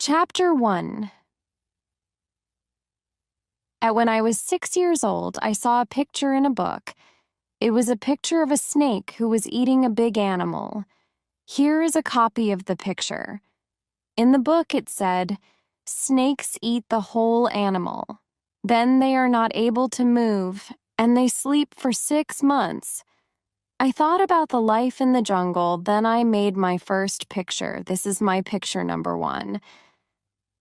Chapter 1. When I was 6 years old, I saw a picture in a book. It was a picture of a snake who was eating a big animal. Here is a copy of the picture. In the book it said, "Snakes eat the whole animal. Then they are not able to move, and they sleep for 6 months." I thought about the life in the jungle, then I made my first picture. This is my picture number 1.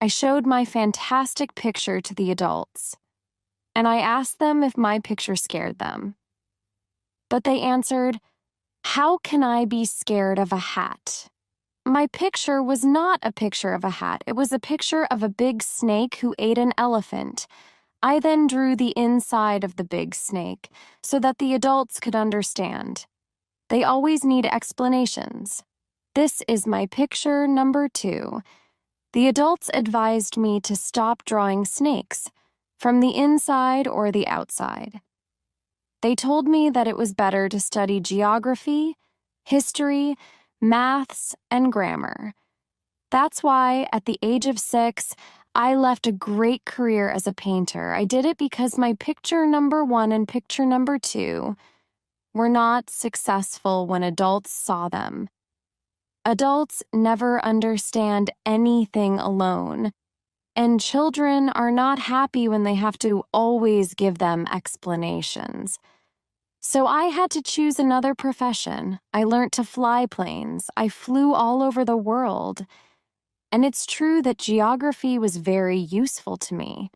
I showed my fantastic picture to the adults, and I asked them if my picture scared them. But they answered, "How can I be scared of a hat?" My picture was not a picture of a hat. It was a picture of a big snake who ate an elephant. I then drew the inside of the big snake so that the adults could understand. They always need explanations. This is my picture number 2. The adults advised me to stop drawing snakes, from the inside or the outside. They told me that it was better to study geography, history, maths, and grammar. That's why, at the age of 6, I left a great career as a painter. I did it because my picture number 1 and picture number 2 were not successful when adults saw them. Adults never understand anything alone, and children are not happy when they have to always give them explanations. So I had to choose another profession. I learned to fly planes. I flew all over the world. And it's true that geography was very useful to me.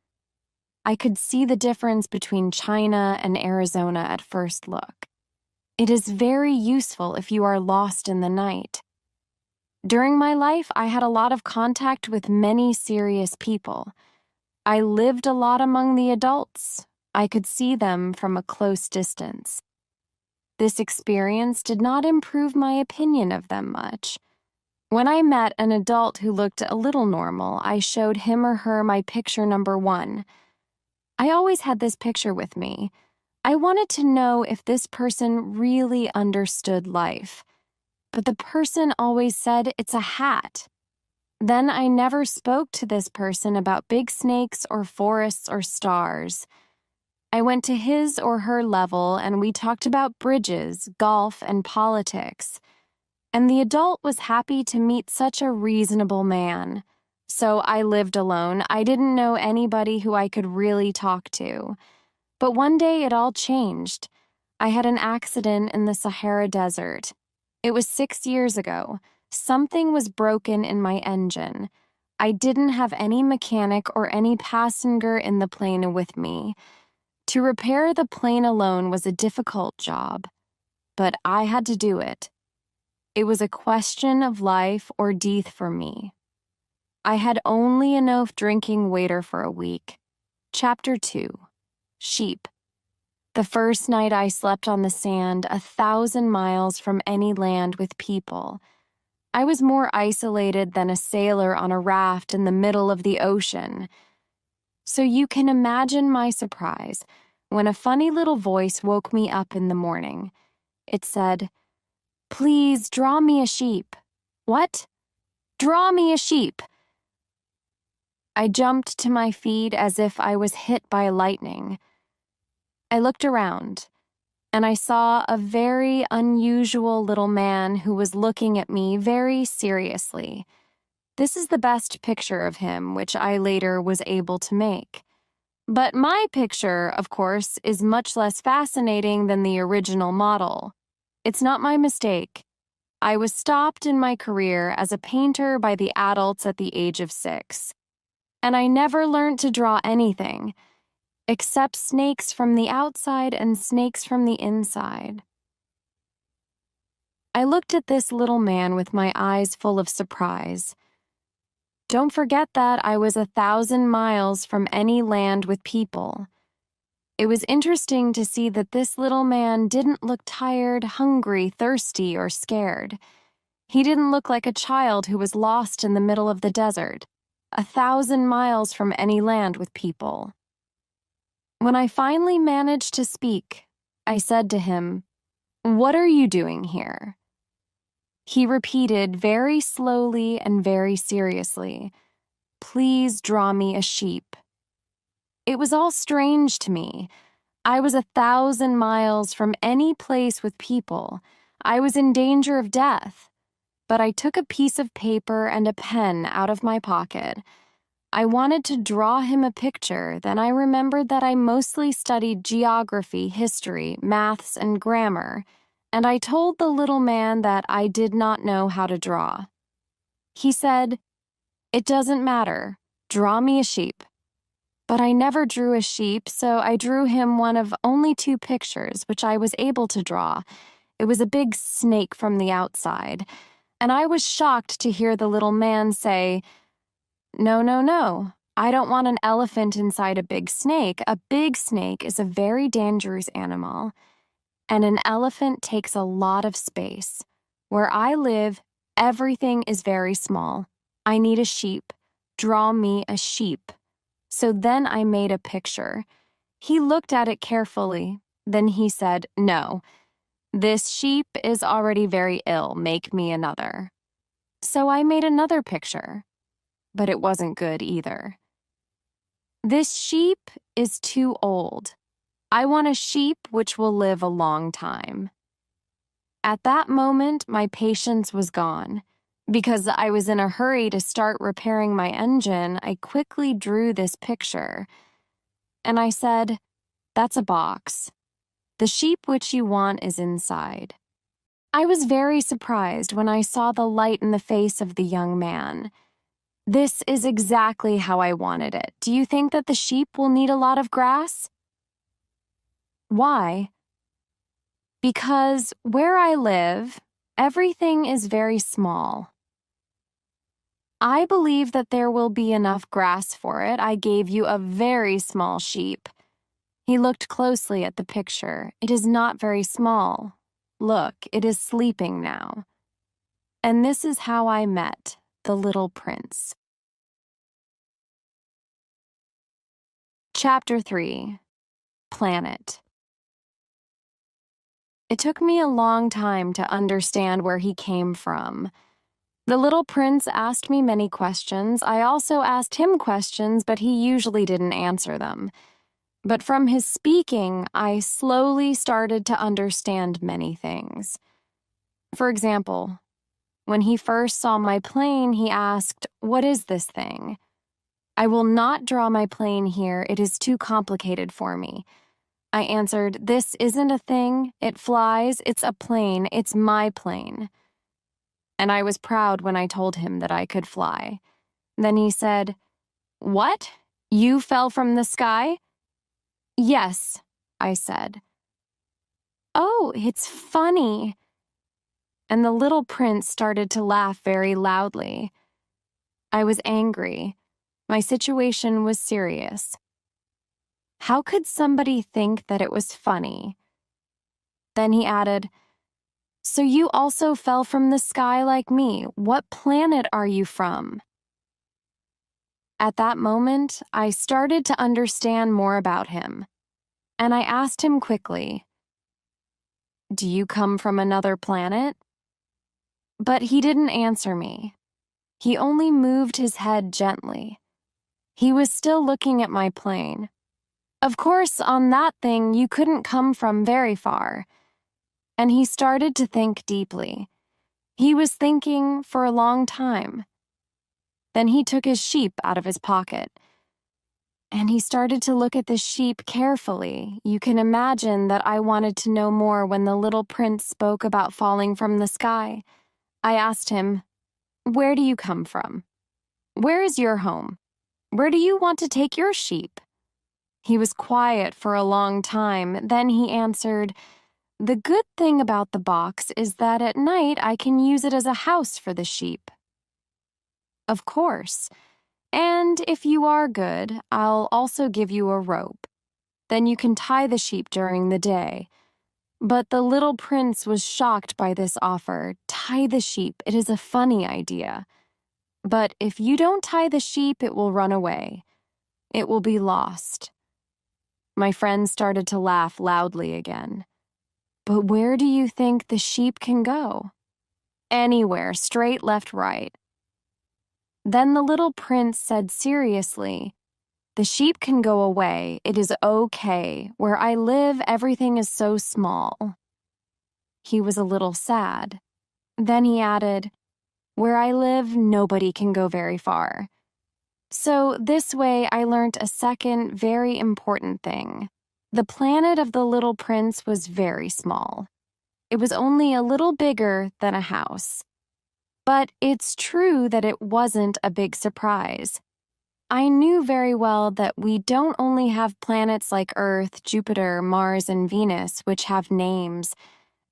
I could see the difference between China and Arizona at first look. It is very useful if you are lost in the night. During my life, I had a lot of contact with many serious people. I lived a lot among the adults. I could see them from a close distance. This experience did not improve my opinion of them much. When I met an adult who looked a little normal, I showed him or her my picture number 1. I always had this picture with me. I wanted to know if this person really understood life. But the person always said it's a hat. Then I never spoke to this person about big snakes or forests or stars. I went to his or her level and we talked about bridges, golf, and politics. And the adult was happy to meet such a reasonable man. So I lived alone. I didn't know anybody who I could really talk to. But one day it all changed. I had an accident in the Sahara Desert. It was 6 years ago. Something was broken in my engine. I didn't have any mechanic or any passenger in the plane with me. To repair the plane alone was a difficult job, but I had to do it. It was a question of life or death for me. I had only enough drinking water for a week. Chapter 2. Sheep. The first night I slept on the sand 1,000 miles from any land with people. I was more isolated than a sailor on a raft in the middle of the ocean. So you can imagine my surprise when a funny little voice woke me up in the morning. It said, "Please draw me a sheep." What? Draw me a sheep. I jumped to my feet as if I was hit by lightning. I looked around, and I saw a very unusual little man who was looking at me very seriously. This is the best picture of him, which I later was able to make. But my picture, of course, is much less fascinating than the original model. It's not my mistake. I was stopped in my career as a painter by the adults at the age of 6. And I never learned to draw anything, except snakes from the outside and snakes from the inside. I looked at this little man with my eyes full of surprise. Don't forget that I was 1,000 miles from any land with people. It was interesting to see that this little man didn't look tired, hungry, thirsty, or scared. He didn't look like a child who was lost in the middle of the desert, 1,000 miles from any land with people. When I finally managed to speak, I said to him, "What are you doing here?" He repeated very slowly and very seriously, Please draw me a sheep." It was all strange to me. I was 1,000 miles from any place with people. I was in danger of death. But I took a piece of paper and a pen out of my pocket. I wanted to draw him a picture, then I remembered that I mostly studied geography, history, maths, and grammar, and I told the little man that I did not know how to draw. He said, "It doesn't matter. Draw me a sheep." But I never drew a sheep, so I drew him one of only 2 pictures, which I was able to draw. It was a big snake from the outside, and I was shocked to hear the little man say, "No, no, no. I don't want an elephant inside a big snake. A big snake is a very dangerous animal, and an elephant takes a lot of space. Where I live, everything is very small. I need a sheep. Draw me a sheep." So then I made a picture. He looked at it carefully. Then he said, "No, this sheep is already very ill. Make me another." So I made another picture. But it wasn't good either. "This sheep is too old. I want a sheep which will live a long time." At that moment, my patience was gone. Because I was in a hurry to start repairing my engine, I quickly drew this picture. And I said, "That's a box. The sheep which you want is inside." I was very surprised when I saw the light in the face of the young man. "This is exactly how I wanted it. Do you think that the sheep will need a lot of grass?" "Why?" "Because where I live, everything is very small. I believe that there will be enough grass for it. I gave you a very small sheep." He looked closely at the picture. "It is not very small. Look, it is sleeping now." And this is how I met the little prince. Chapter 3. Planet. It took me a long time to understand where he came from. The little prince asked me many questions. I also asked him questions, but he usually didn't answer them. But from his speaking, I slowly started to understand many things. For example, when he first saw my plane, he asked, "What is this thing?" "I will not draw my plane here. It is too complicated for me." I answered, "This isn't a thing. It flies. It's a plane. It's my plane." And I was proud when I told him that I could fly. Then he said, "What? You fell from the sky?" "Yes," I said. "Oh, it's funny." And the little prince started to laugh very loudly. I was angry. My situation was serious. How could somebody think that it was funny? Then he added, "So you also fell from the sky like me. What planet are you from?" At that moment, I started to understand more about him, and I asked him quickly, "Do you come from another planet?" But he didn't answer me. He only moved his head gently. He was still looking at my plane. "Of course, on that thing you couldn't come from very far." And he started to think deeply. He was thinking for a long time. Then he took his sheep out of his pocket. And he started to look at the sheep carefully. You can imagine that I wanted to know more when the little prince spoke about falling from the sky. I asked him, "Where do you come from? Where is your home? Where do you want to take your sheep?" He was quiet for a long time. Then he answered, "The good thing about the box is that at night I can use it as a house for the sheep." "Of course. And if you are good, I'll also give you a rope. Then you can tie the sheep during the day." But the little prince was shocked by this offer. "Tie the sheep. It is a funny idea. But if you don't tie the sheep, it will run away. It will be lost." My friend started to laugh loudly again. "But where do you think the sheep can go?" "Anywhere, straight, left, right." Then the little prince said seriously, "The sheep can go away. It is okay. Where I live, everything is so small." He was a little sad. Then he added, "Where I live, nobody can go very far." So this way I learned a second very important thing. The planet of the little prince was very small. It was only a little bigger than a house. But it's true that it wasn't a big surprise. I knew very well that we don't only have planets like Earth, Jupiter, Mars, and Venus, which have names.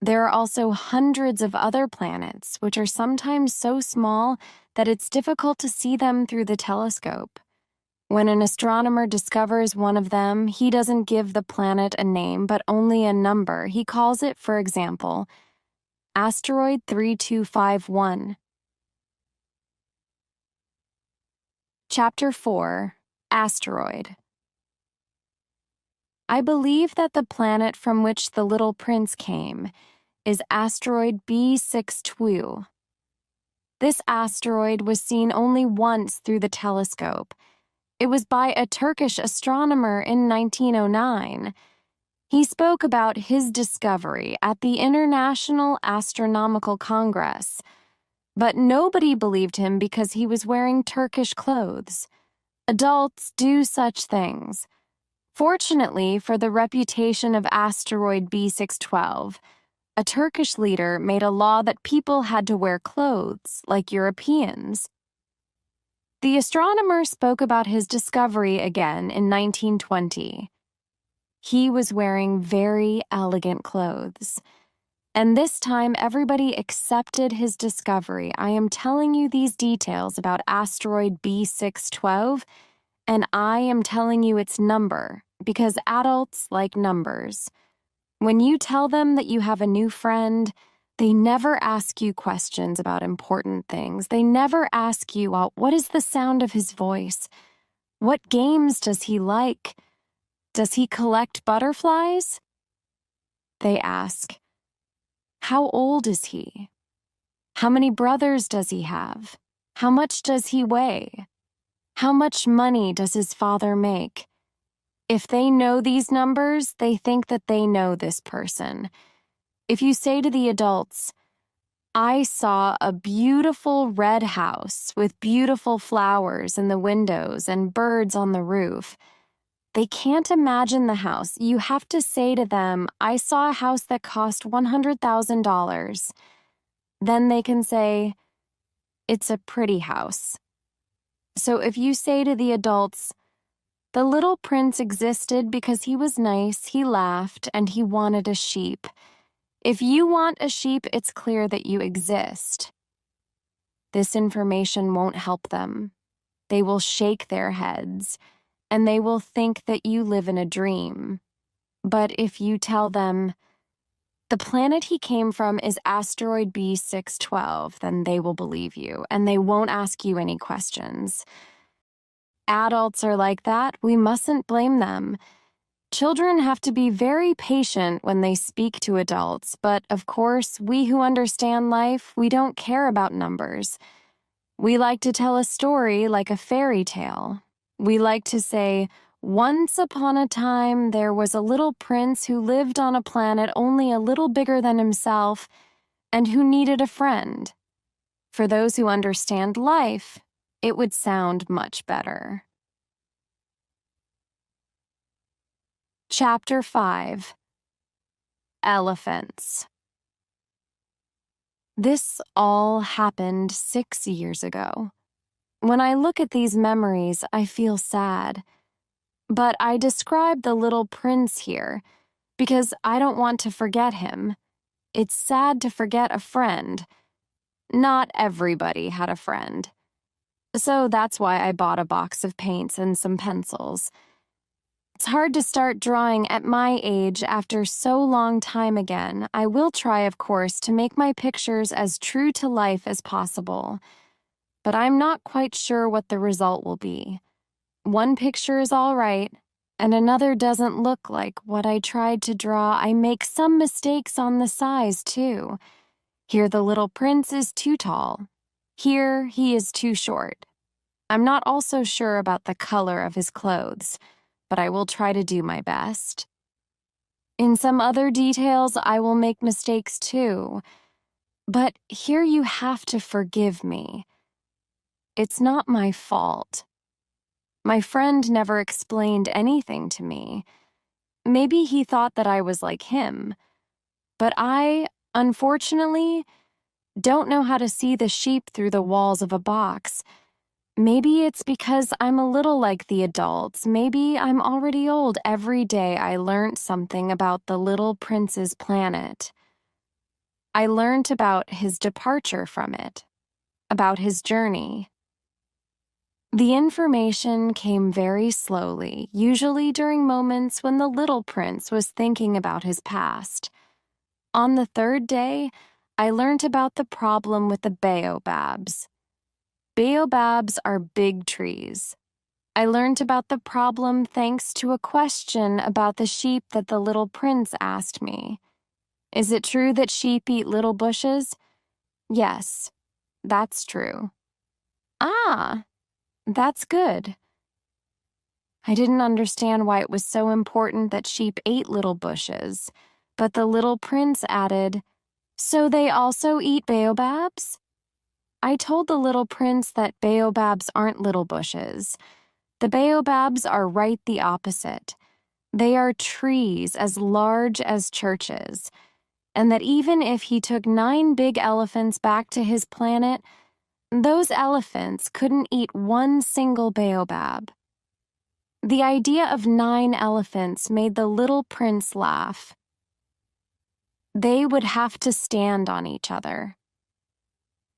There are also hundreds of other planets, which are sometimes so small that it's difficult to see them through the telescope. When an astronomer discovers one of them, he doesn't give the planet a name, but only a number. He calls it, for example, Asteroid 3251. Chapter 4, Asteroid. I believe that the planet from which the little prince came is asteroid B62. This asteroid was seen only once through the telescope. It was by a Turkish astronomer in 1909. He spoke about his discovery at the International Astronomical Congress, but nobody believed him because he was wearing Turkish clothes. Adults do such things. Fortunately for the reputation of asteroid B612, a Turkish leader made a law that people had to wear clothes like Europeans. The astronomer spoke about his discovery again in 1920. He was wearing very elegant clothes. And this time, everybody accepted his discovery. I am telling you these details about asteroid B612, and I am telling you its number, because adults like numbers. When you tell them that you have a new friend, they never ask you questions about important things. They never ask you, what is the sound of his voice? What games does he like? Does he collect butterflies? They ask, how old is he? How many brothers does he have? How much does he weigh? How much money does his father make? If they know these numbers, they think that they know this person. If you say to the adults, I saw a beautiful red house with beautiful flowers in the windows and birds on the roof, they can't imagine the house. You have to say to them, I saw a house that cost $100,000. Then they can say, it's a pretty house. So if you say to the adults, the little prince existed because he was nice, he laughed, and he wanted a sheep. If you want a sheep, it's clear that you exist. This information won't help them. They will shake their heads, and they will think that you live in a dream. But if you tell them, the planet he came from is asteroid B612, then they will believe you, and they won't ask you any questions. Adults are like that. We mustn't blame them. Children have to be very patient when they speak to adults, but of course, we who understand life, we don't care about numbers. We like to tell a story like a fairy tale. We like to say, once upon a time, there was a little prince who lived on a planet only a little bigger than himself and who needed a friend. For those who understand life, it would sound much better. Chapter 5, Elephants. This all happened 6 years ago. When I look at these memories, I feel sad. But I describe the little prince here because I don't want to forget him. It's sad to forget a friend. Not everybody had a friend. So that's why I bought a box of paints and some pencils. It's hard to start drawing at my age after so long time again. I will try, of course, to make my pictures as true to life as possible. But I'm not quite sure what the result will be. One picture is all right, and another doesn't look like what I tried to draw. I make some mistakes on the size, too. Here the little prince is too tall. Here he is too short. I'm not also sure about the color of his clothes, but I will try to do my best. In some other details, I will make mistakes too, but here you have to forgive me. It's not my fault. My friend never explained anything to me. Maybe he thought that I was like him, but I, unfortunately, don't know how to see the sheep through the walls of a box. Maybe it's because I'm a little like the adults. Maybe I'm already old. Every day I learned something about the little prince's planet. I learned about his departure from it, about his journey. The information came very slowly, usually during moments when the little prince was thinking about his past. On the third day, I learned about the problem with the baobabs. Baobabs are big trees. I learned about the problem thanks to a question about the sheep that the little prince asked me. Is it true that sheep eat little bushes? Yes, that's true. Ah, that's good. I didn't understand why it was so important that sheep ate little bushes, but the little prince added, "So they also eat baobabs?" I told the little prince that baobabs aren't little bushes. The baobabs are right the opposite. They are trees as large as churches, and that even if he took 9 big elephants back to his planet, those elephants couldn't eat one single baobab. The idea of 9 elephants made the little prince laugh. They would have to stand on each other.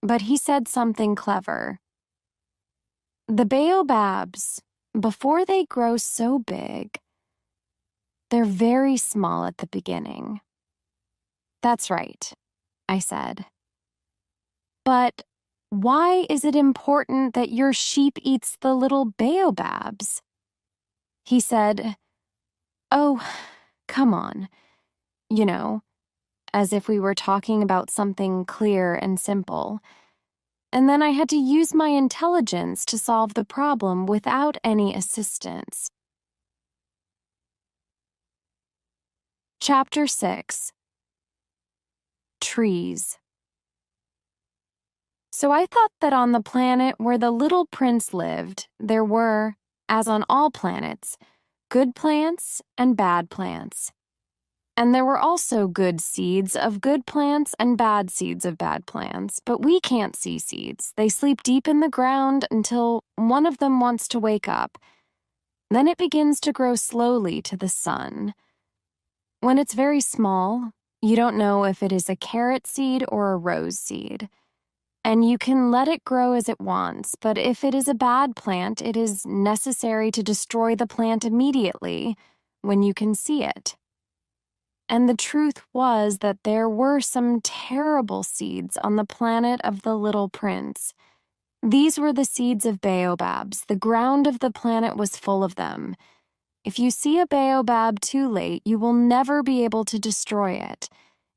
But he said something clever. The baobabs, before they grow so big, they're very small at the beginning. That's right, I said. But why is it important that your sheep eats the little baobabs? He said, "Oh, come on, you know, as if we were talking about something clear and simple. And then I had to use my intelligence to solve the problem without any assistance." Chapter 6. Trees. So I thought that on the planet where the little prince lived, there were, as on all planets, good plants and bad plants. And there were also good seeds of good plants and bad seeds of bad plants, but we can't see seeds. They sleep deep in the ground until one of them wants to wake up. Then it begins to grow slowly to the sun. When it's very small, you don't know if it is a carrot seed or a rose seed. And you can let it grow as it wants, but if it is a bad plant, it is necessary to destroy the plant immediately when you can see it. And the truth was that there were some terrible seeds on the planet of the little prince. These were the seeds of baobabs. The ground of the planet was full of them. If you see a baobab too late, you will never be able to destroy it.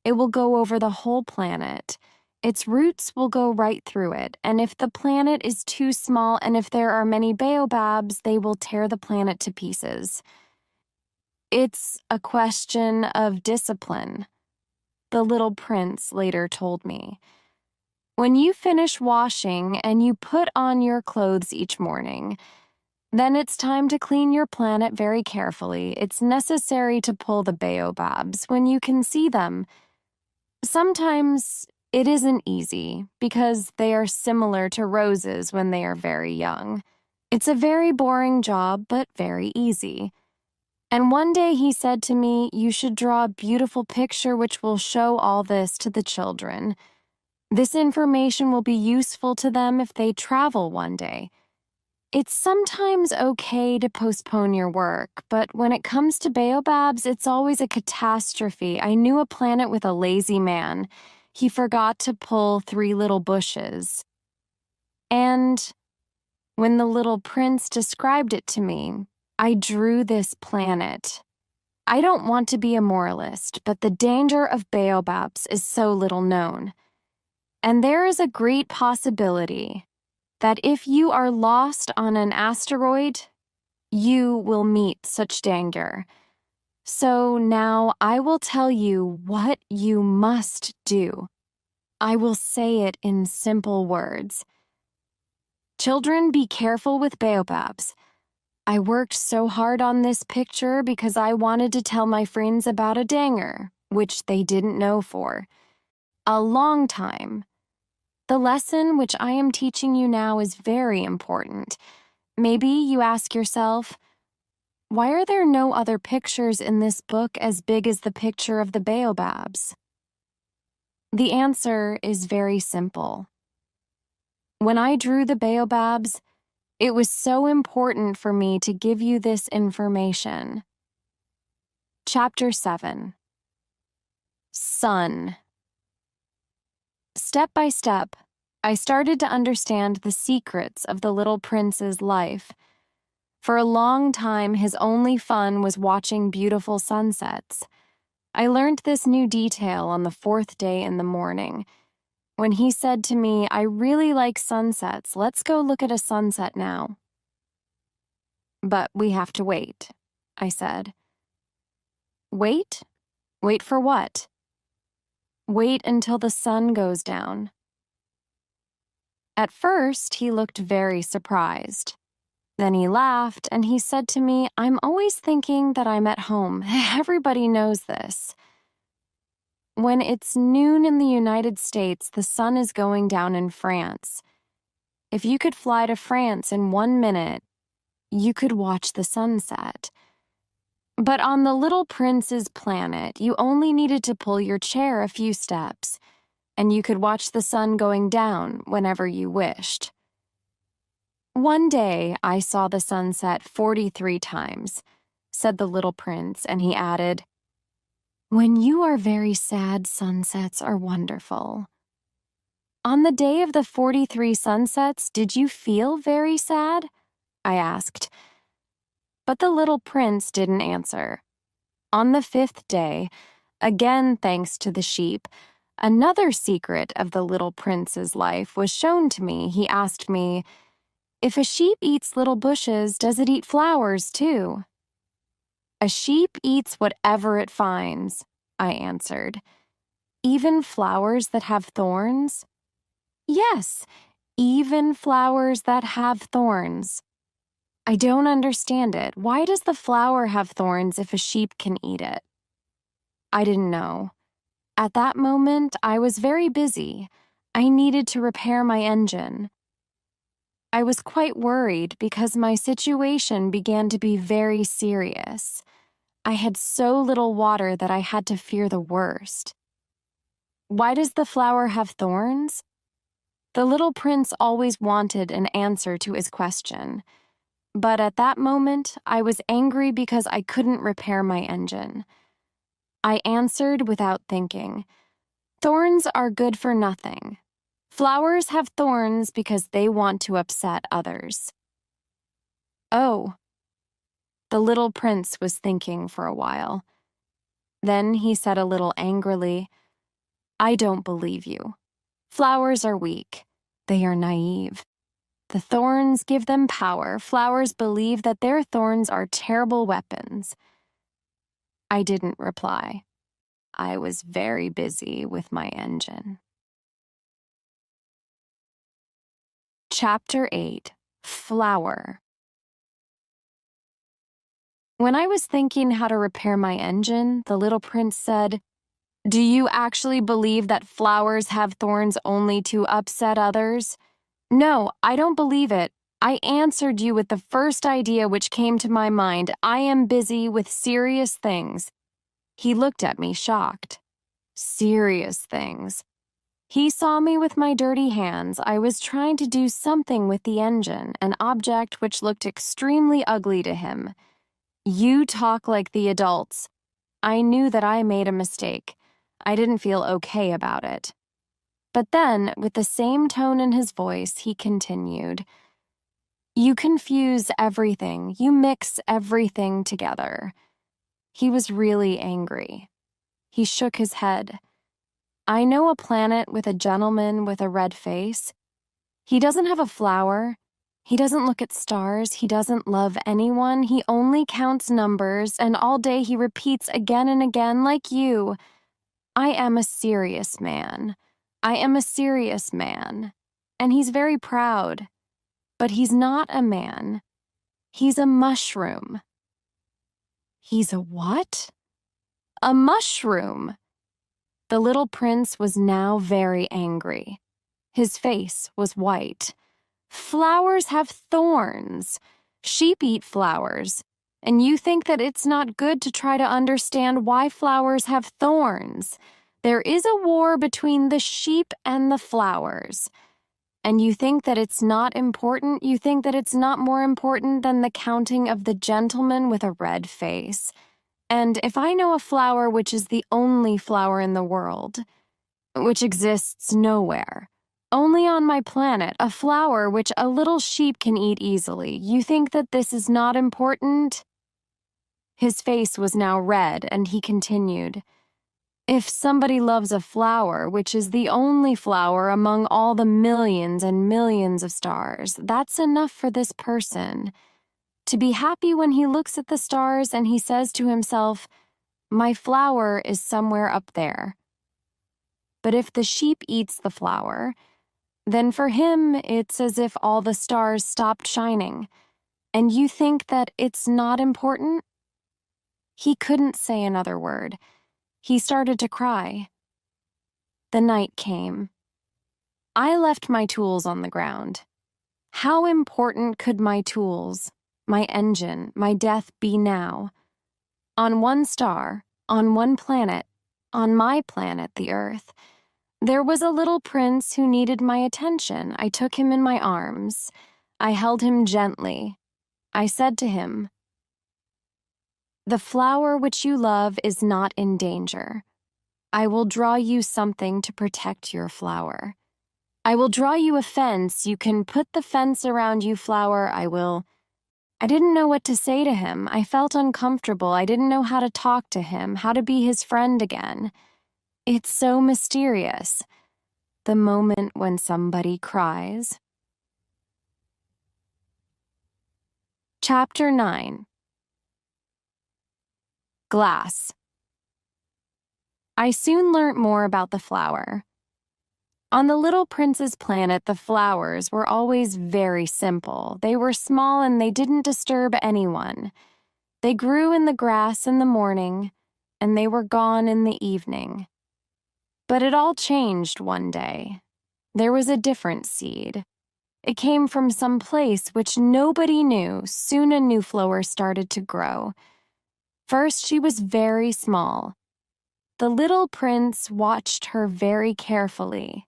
It will go over the whole planet. Its roots will go right through it, and if the planet is too small and if there are many baobabs, they will tear the planet to pieces. It's a question of discipline, the little prince later told me. When you finish washing and you put on your clothes each morning, then it's time to clean your planet very carefully. It's necessary to pull the baobabs when you can see them. Sometimes it isn't easy because they are similar to roses when they are very young. It's a very boring job, but very easy. And one day he said to me, "You should draw a beautiful picture which will show all this to the children. This information will be useful to them if they travel one day." It's sometimes okay to postpone your work, but when it comes to baobabs, it's always a catastrophe. I knew a planet with a lazy man. He forgot to pull 3 little bushes. And when the little prince described it to me, I drew this planet. I don't want to be a moralist, but the danger of baobabs is so little known. And there is a great possibility that if you are lost on an asteroid, you will meet such danger. So now I will tell you what you must do. I will say it in simple words. Children, be careful with baobabs. I worked so hard on this picture because I wanted to tell my friends about a danger, which they didn't know for a long time. The lesson which I am teaching you now is very important. Maybe you ask yourself, why are there no other pictures in this book as big as the picture of the baobabs? The answer is very simple. When I drew the baobabs, it was so important for me to give you this information. Chapter 7. Sun. Step by step, I started to understand the secrets of the little prince's life. For a long time, his only fun was watching beautiful sunsets. I learned this new detail on the 4th day in the morning, when he said to me, "I really like sunsets. Let's go look at a sunset now." "But we have to wait," I said. "Wait? Wait for what?" "Wait until the sun goes down." At first, he looked very surprised. Then he laughed and he said to me, "I'm always thinking that I'm at home. Everybody knows this. When it's noon in the United States, the sun is going down in France. If you could fly to France in 1 minute, you could watch the sunset. But on the Little Prince's planet, you only needed to pull your chair a few steps, and you could watch the sun going down whenever you wished." "One day I saw the sunset 43 times, said the little prince, and he added, "When you are very sad, sunsets are wonderful." "On the day of the 43 sunsets, did you feel very sad?" I asked. But the little prince didn't answer. On the 5th day, again thanks to the sheep, another secret of the little prince's life was shown to me. He asked me, "If a sheep eats little bushes, does it eat flowers too?" "A sheep eats whatever it finds," I answered. "Even flowers that have thorns?" "Yes, even flowers that have thorns." "I don't understand it. Why does the flower have thorns if a sheep can eat it?" I didn't know. At that moment, I was very busy. I needed to repair my engine. I was quite worried because my situation began to be very serious. I had so little water that I had to fear the worst. "Why does the flower have thorns?" The little prince always wanted an answer to his question. But at that moment, I was angry because I couldn't repair my engine. I answered without thinking. "Thorns are good for nothing. Flowers have thorns because they want to upset others." "Oh." The little prince was thinking for a while. Then he said a little angrily, "I don't believe you. Flowers are weak. They are naive. The thorns give them power. Flowers believe that their thorns are terrible weapons." I didn't reply. I was very busy with my engine. Chapter 8. Flower. When I was thinking how to repair my engine, the little prince said, "Do you actually believe that flowers have thorns only to upset others?" "No, I don't believe it. I answered you with the first idea which came to my mind. I am busy with serious things." He looked at me shocked. Serious things. He saw me with my dirty hands. I was trying to do something with the engine, an object which looked extremely ugly to him. "You talk like the adults." I knew that I made a mistake. I didn't feel okay about it. But then, with the same tone in his voice, he continued, "You confuse everything. You mix everything together." He was really angry. He shook his head. "I know a planet with a gentleman with a red face. He doesn't have a flower. He doesn't look at stars. He doesn't love anyone. He only counts numbers, and all day he repeats again and again, like you, I am a serious man. I am a serious man. And he's very proud. But he's not a man. He's a mushroom. He's a what? A mushroom. The little prince was now very angry. His face was white. Flowers have thorns. Sheep eat flowers. And you think that it's not good to try to understand why flowers have thorns. There is a war between the sheep and the flowers. And you think that it's not important? You think that it's not more important than the counting of the gentleman with a red face. And if I know a flower which is the only flower in the world, which exists nowhere, only on my planet, a flower which a little sheep can eat easily, you think that this is not important? His face was now red, and he continued, if somebody loves a flower, which is the only flower among all the millions and millions of stars, that's enough for this person. To be happy when he looks at the stars and he says to himself, my flower is somewhere up there. But if the sheep eats the flower, then for him it's as if all the stars stopped shining. And you think that it's not important? He couldn't say another word. He started to cry. The night came. I left my tools on the ground. How important could my tools, my engine, my death be now? On one star, on one planet, on my planet, the Earth, there was a little prince who needed my attention. I took him in my arms. I held him gently. I said to him, the flower which you love is not in danger. I will draw you something to protect your flower. I will draw you a fence. You can put the fence around you, flower. I didn't know what to say to him. I felt uncomfortable. I didn't know how to talk to him, how to be his friend again. It's so mysterious. The moment when somebody cries. Chapter 9. Glass. I soon learnt more about the flower. On the little prince's planet, the flowers were always very simple. They were small and they didn't disturb anyone. They grew in the grass in the morning, and they were gone in the evening. But it all changed one day. There was a different seed. It came from some place which nobody knew. Soon a new flower started to grow. First, she was very small. The little prince watched her very carefully.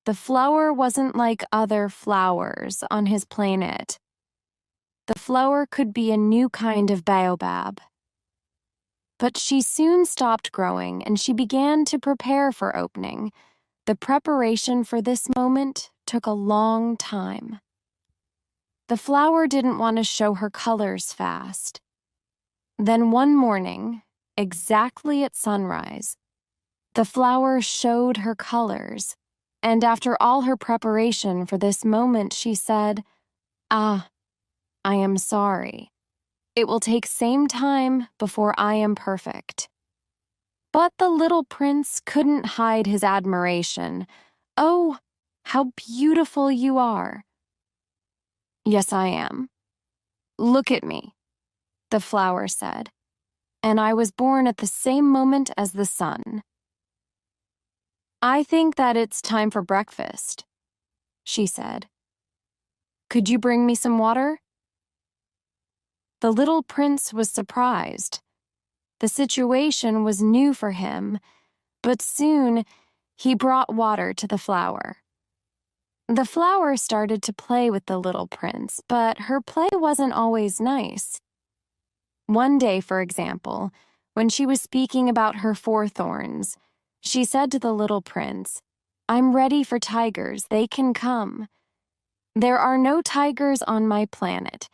The flower wasn't like other flowers on his planet. The flower could be a new kind of baobab. But she soon stopped growing, and she began to prepare for opening. The preparation for this moment took a long time. The flower didn't want to show her colors fast. Then one morning, exactly at sunrise, the flower showed her colors, and after all her preparation for this moment, she said, I am sorry. It will take same time before I am perfect. But the little prince couldn't hide his admiration. Oh, how beautiful you are. Yes, I am. Look at me, the flower said, and I was born at the same moment as the sun. I think that it's time for breakfast, she said. Could you bring me some water? The little prince was surprised. The situation was new for him, but soon he brought water to the flower. The flower started to play with the little prince, but her play wasn't always nice. One day, for example, when she was speaking about her 4 thorns, she said to the little prince, I'm ready for tigers, they can come. There are no tigers on my planet,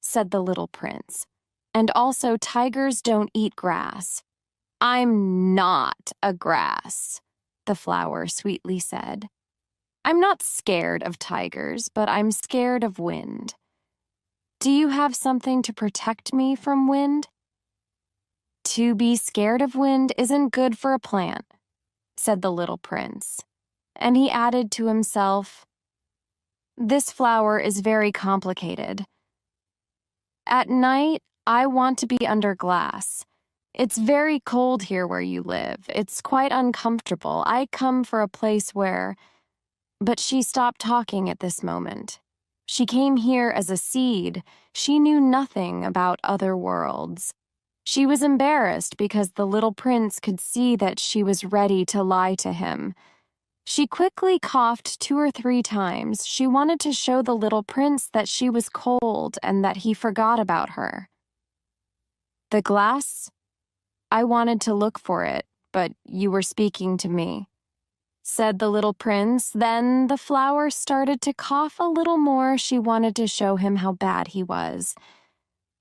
said the little prince, and also tigers don't eat grass. I'm not a grass, the flower sweetly said. I'm not scared of tigers, but I'm scared of wind. Do you have something to protect me from wind? To be scared of wind isn't good for a plant, said the little prince. And he added to himself, this flower is very complicated. At night, I want to be under glass. It's very cold here where you live. It's quite uncomfortable. I come for a place where... But she stopped talking at this moment. She came here as a seed. She knew nothing about other worlds. She was embarrassed because the little prince could see that she was ready to lie to him. She quickly coughed 2 or 3 times. She wanted to show the little prince that she was cold and that he forgot about her. The glass? I wanted to look for it, but you were speaking to me, said the little prince. Then the flower started to cough a little more. She wanted to show him how bad he was.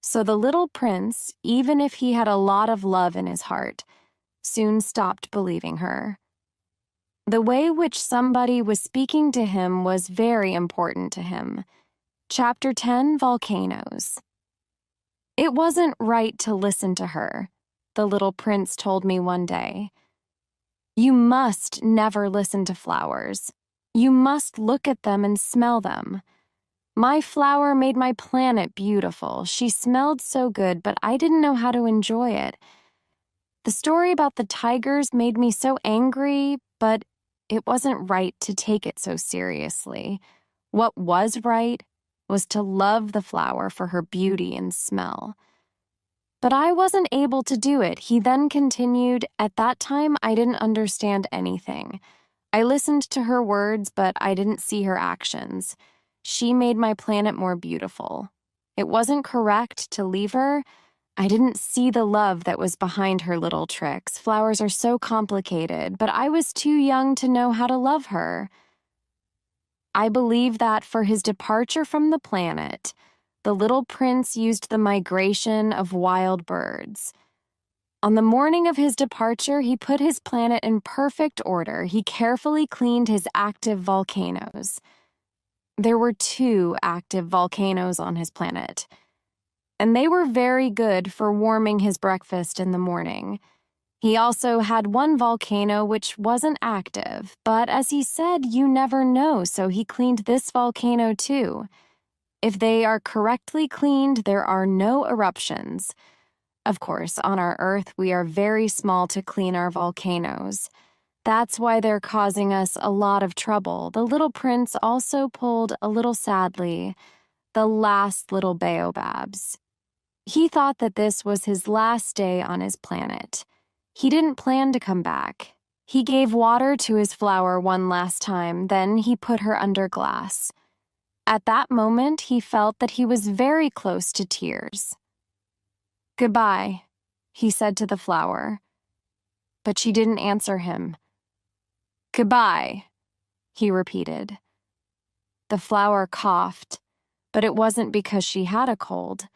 So the little prince, even if he had a lot of love in his heart, soon stopped believing her. The way which somebody was speaking to him was very important to him. Chapter 10, Volcanoes. It wasn't right to listen to her, the little prince told me one day. You must never listen to flowers. You must look at them and smell them. My flower made my planet beautiful. She smelled so good, but I didn't know how to enjoy it. The story about the tigers made me so angry, but it wasn't right to take it so seriously. What was right was to love the flower for her beauty and smell. But I wasn't able to do it. He then continued, at that time I didn't understand anything. I listened to her words, but I didn't see her actions. She made my planet more beautiful. It wasn't correct to leave her. I didn't see the love that was behind her little tricks. Flowers are so complicated, but I was too young to know how to love her. I believe that for his departure from the planet, the little prince used the migration of wild birds. On the morning of his departure, he put his planet in perfect order. He carefully cleaned his active volcanoes. There were 2 active volcanoes on his planet, and they were very good for warming his breakfast in the morning. He also had 1 volcano which wasn't active, but as he said, you never know, so he cleaned this volcano too. If they are correctly cleaned, there are no eruptions. Of course, on our Earth, we are very small to clean our volcanoes. That's why they're causing us a lot of trouble. The little prince also pulled, a little sadly, the last little baobabs. He thought that this was his last day on his planet. He didn't plan to come back. He gave water to his flower one last time, then he put her under glass. At that moment, he felt that he was very close to tears. Goodbye, he said to the flower. But she didn't answer him. Goodbye, he repeated. The flower coughed, but it wasn't because she had a cold.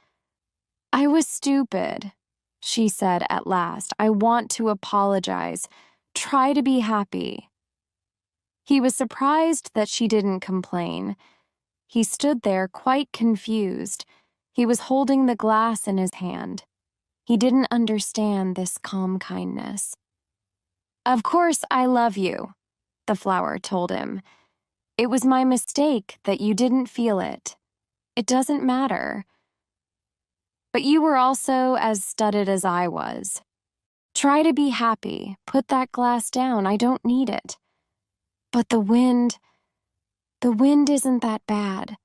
I was stupid, she said at last. I want to apologize. Try to be happy. He was surprised that she didn't complain. He stood there quite confused. He was holding the glass in his hand. He didn't understand this calm kindness. Of course I love you, the flower told him. It was my mistake that you didn't feel it. It doesn't matter. But you were also as studied as I was. Try to be happy. Put that glass down. I don't need it. But the wind isn't that bad.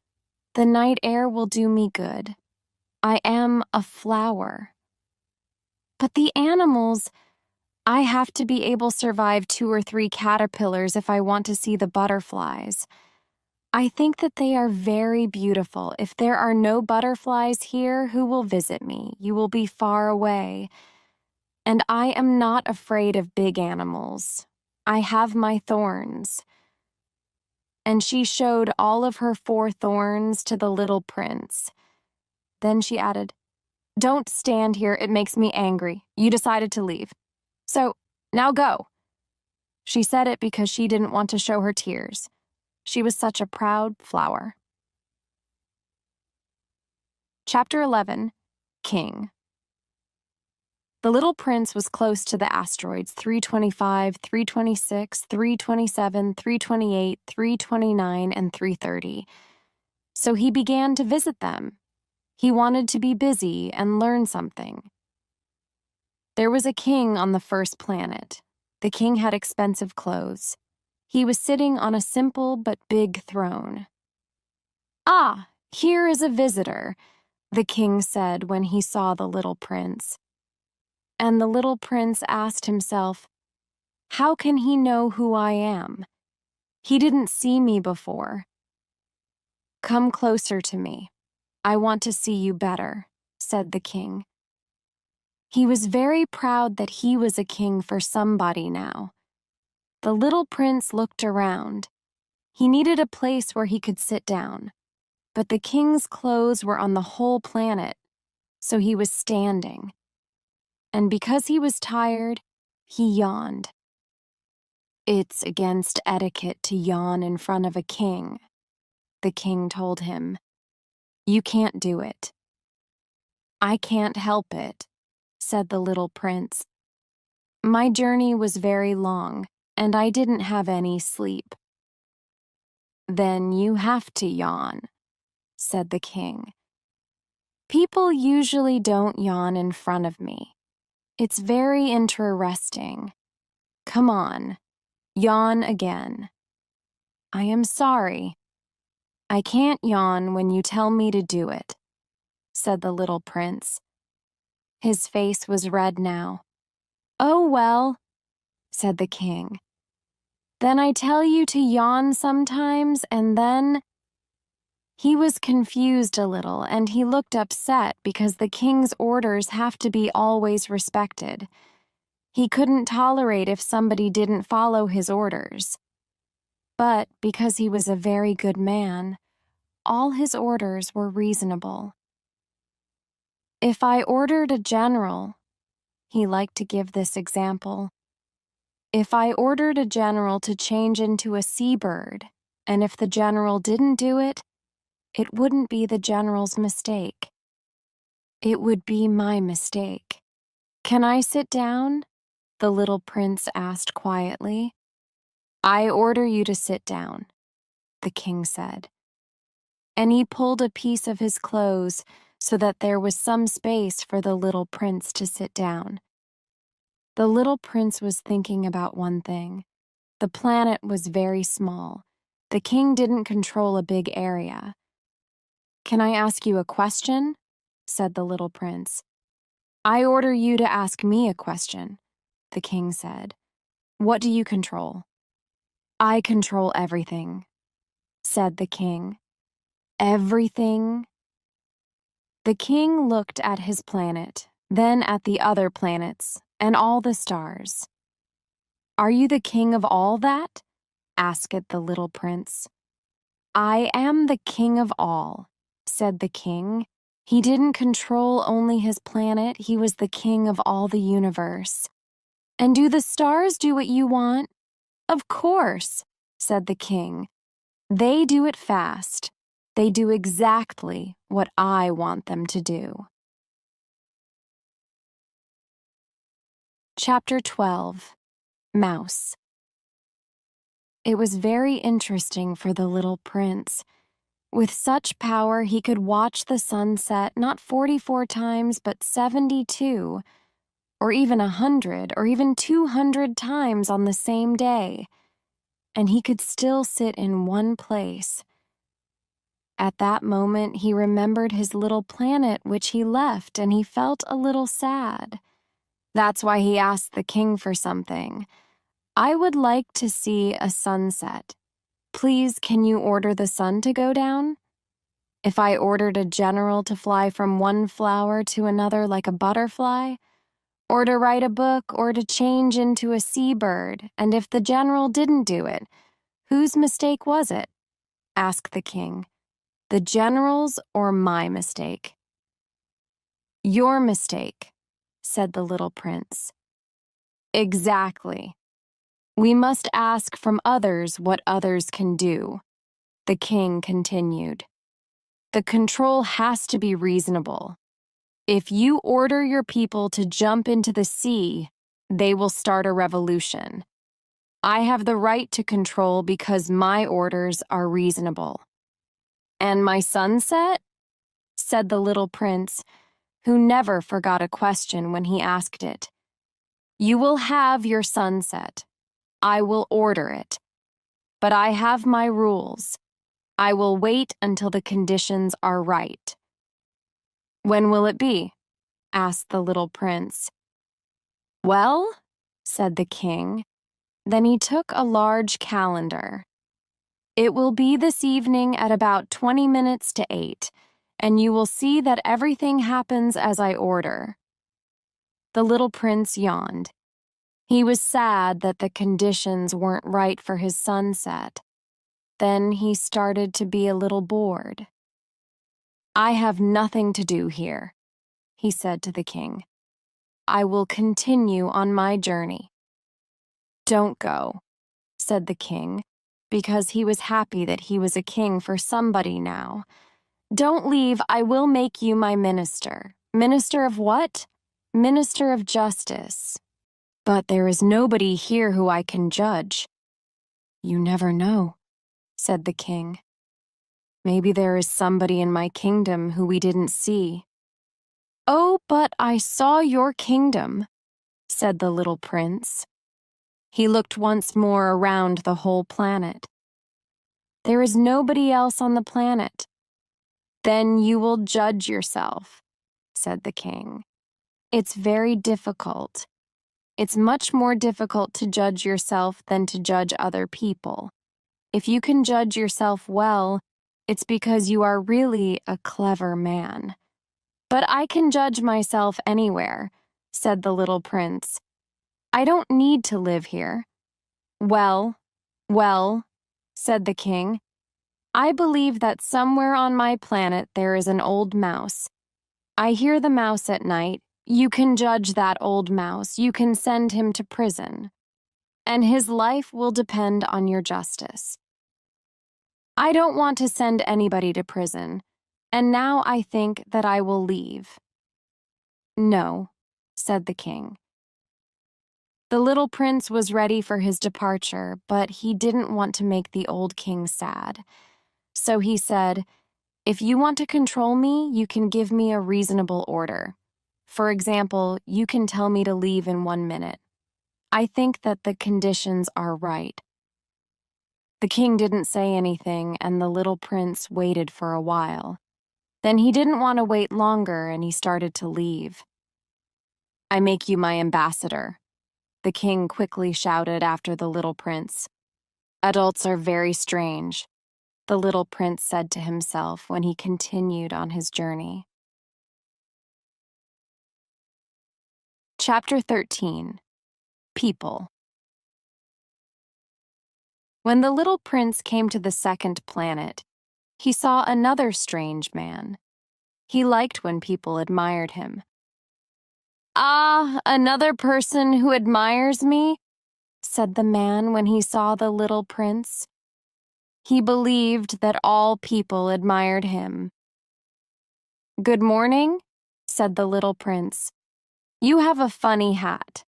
The night air will do me good. I am a flower. But the animals, I have to be able to survive 2 or 3 caterpillars if I want to see the butterflies. I think that they are very beautiful. If there are no butterflies here, who will visit me? You will be far away. And I am not afraid of big animals. I have my thorns. And she showed all of her 4 thorns to the little prince. Then she added, Don't stand here, it makes me angry. You decided to leave. So, now go. She said it because she didn't want to show her tears. She was such a proud flower. Chapter 11. King. The little prince was close to the asteroids 325, 326, 327, 328, 329, and 330. So he began to visit them. He wanted to be busy and learn something. There was a king on the first planet. The king had expensive clothes. He was sitting on a simple but big throne. "Ah, here is a visitor," the king said when he saw the little prince. And the little prince asked himself, "How can he know who I am? He didn't see me before." "Come closer to me. I want to see you better," said the king. He was very proud that he was a king for somebody now. The little prince looked around. He needed a place where he could sit down, but the king's clothes were on the whole planet, so he was standing. And because he was tired, he yawned. "It's against etiquette to yawn in front of a king," the king told him. "You can't do it." "I can't help it," said the little prince. "My journey was very long, and I didn't have any sleep." "Then you have to yawn," said the king. "People usually don't yawn in front of me. It's very interesting. Come on, yawn again." "I am sorry. I can't yawn when you tell me to do it," said the little prince. His face was red now. "Oh, well," said the king. "Then I tell you to yawn sometimes, and then—" He was confused a little, and he looked upset because the king's orders have to be always respected. He couldn't tolerate if somebody didn't follow his orders. But because he was a very good man, all his orders were reasonable. If I ordered a general, he liked to give this example. If I ordered a general to change into a seabird, and if the general didn't do it, it wouldn't be the general's mistake. It would be my mistake. "Can I sit down?" the little prince asked quietly. "I order you to sit down," the king said. And he pulled a piece of his clothes so that there was some space for the little prince to sit down. The little prince was thinking about one thing. The planet was very small. The king didn't control a big area. "Can I ask you a question?" said the little prince. "I order you to ask me a question," the king said. "What do you control?" "I control everything," said the king. "Everything?" The king looked at his planet, then at the other planets, and all the stars. "Are you the king of all that?" asked the little prince. "I am the king of all," said the king. He didn't control only his planet, he was the king of all the universe. "And do the stars do what you want?" "Of course," said the king. "They do it fast. They do exactly what I want them to do." Chapter 12. Mouse. It was very interesting for the little prince. With such power, he could watch the sun set not 44 times, but 72, or even 100, or even 200 times on the same day. And he could still sit in one place. At that moment, he remembered his little planet which he left, and he felt a little sad. That's why he asked the king for something. "I would like to see a sunset. Please, can you order the sun to go down?" If I ordered a general to fly from one flower to another like a butterfly, or to write a book, or to change into a seabird, and if the general didn't do it, whose mistake was it? asked the king. The general's or my mistake? "Your mistake," said the little prince. "Exactly. We must ask from others what others can do," The king continued. The control has to be reasonable. If you order your people to jump into the sea, they will start a revolution. I have the right to control because my orders are reasonable. And my sunset? Said the little prince, who never forgot a question when he asked it. You will have your sunset. I will order it. But I have my rules. I will wait until the conditions are right. When will it be? Asked the little prince. Well, said the king. Then he took a large calendar. It will be this evening at about 20 minutes to 8, and you will see that everything happens as I order. The little prince yawned. He was sad that the conditions weren't right for his sunset. Then he started to be a little bored. I have nothing to do here, he said to the king. I will continue on my journey. Don't go, said the king, because he was happy that he was a king for somebody now. Don't leave, I will make you my minister. Minister of what? Minister of justice. But there is nobody here who I can judge. You never know, said the king. Maybe there is somebody in my kingdom who we didn't see. Oh, but I saw your kingdom, said the little prince. He looked once more around the whole planet. There is nobody else on the planet. Then you will judge yourself, said the king. It's very difficult. It's much more difficult to judge yourself than to judge other people. If you can judge yourself well, it's because you are really a clever man. But I can judge myself anywhere, said the little prince. I don't need to live here. Well, said the king. I believe that somewhere on my planet there is an old mouse. I hear the mouse at night. You can judge that old mouse. You can send him to prison. And his life will depend on your justice. I don't want to send anybody to prison, and now I think that I will leave. No, said the king. The little prince was ready for his departure, but he didn't want to make the old king sad. So he said, if you want to control me, you can give me a reasonable order. For example, you can tell me to leave in 1 minute. I think that the conditions are right. The king didn't say anything, and the little prince waited for a while. Then he didn't want to wait longer, and he started to leave. I make you my ambassador, the king quickly shouted after the little prince. Adults are very strange, the little prince said to himself when he continued on his journey. Chapter 13. People. When the little prince came to the second planet, he saw another strange man. He liked when people admired him. Ah, another person who admires me, said the man when he saw the little prince. He believed that all people admired him. Good morning, said the little prince. You have a funny hat.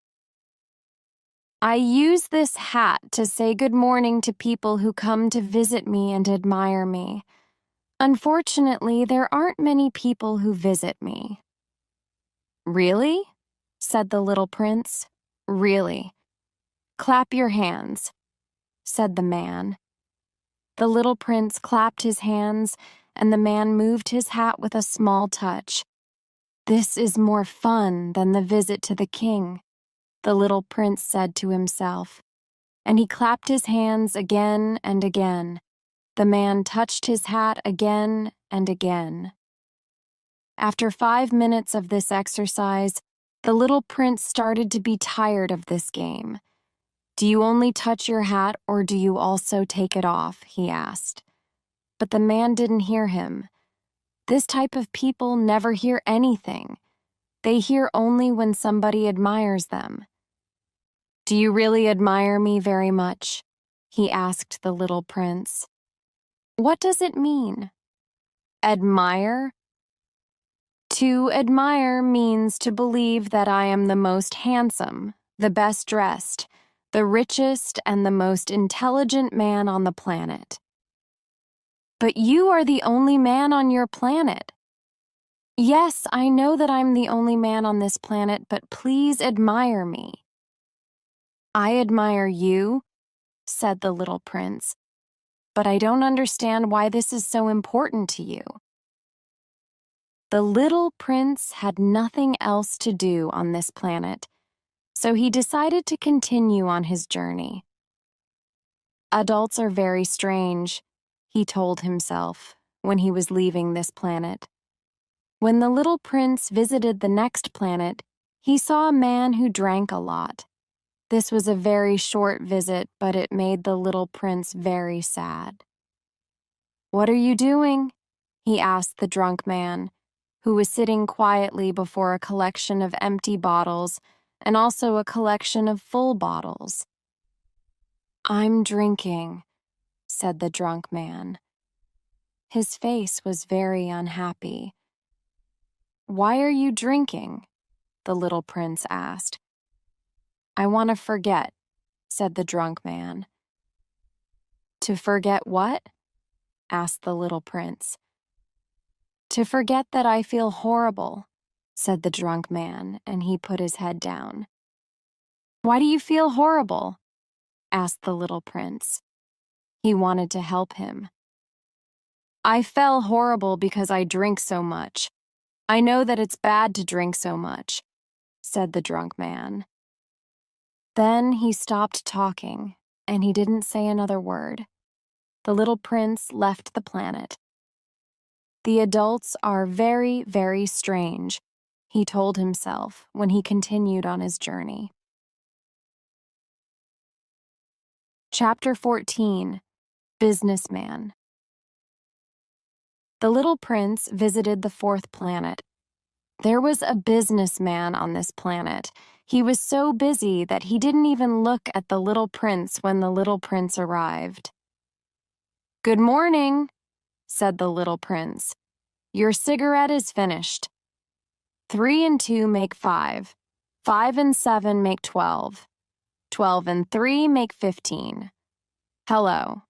I use this hat to say good morning to people who come to visit me and admire me. Unfortunately, there aren't many people who visit me. Really? Said the little prince. Really. Clap your hands, said the man. The little prince clapped his hands, and the man moved his hat with a small touch. This is more fun than the visit to the king, the little prince said to himself, and he clapped his hands again and again. The man touched his hat again and again. After 5 minutes of this exercise, the little prince started to be tired of this game. Do you only touch your hat, or do you also take it off? He asked. But the man didn't hear him. This type of people never hear anything. They hear only when somebody admires them. Do you really admire me very much? He asked the little prince. What does it mean? Admire? To admire means to believe that I am the most handsome, the best dressed, the richest, and the most intelligent man on the planet. But you are the only man on your planet. Yes, I know that I'm the only man on this planet, but please admire me. I admire you, said the little prince, but I don't understand why this is so important to you. The little prince had nothing else to do on this planet, so he decided to continue on his journey. Adults are very strange, he told himself when he was leaving this planet. When the little prince visited the next planet, he saw a man who drank a lot. This was a very short visit, but it made the little prince very sad. "What are you doing?" he asked the drunk man, who was sitting quietly before a collection of empty bottles and also a collection of full bottles. "I'm drinking," said the drunk man. His face was very unhappy. "Why are you drinking?" the little prince asked. "I want to forget," said the drunk man. "To forget what?" asked the little prince. "To forget that I feel horrible," said the drunk man, and he put his head down. "Why do you feel horrible?" asked the little prince. He wanted to help him. "I feel horrible because I drink so much. I know that it's bad to drink so much," said the drunk man. Then he stopped talking, and he didn't say another word. The little prince left the planet. The adults are very, very strange, he told himself when he continued on his journey. Chapter 14: Businessman. The little prince visited the fourth planet. There was a businessman on this planet. He was so busy that he didn't even look at the little prince when the little prince arrived. "Good morning," said the little prince. "Your cigarette is finished. 3 and 2 make 5. 5 and 7 make 12. 12 and 3 make 15. Hello.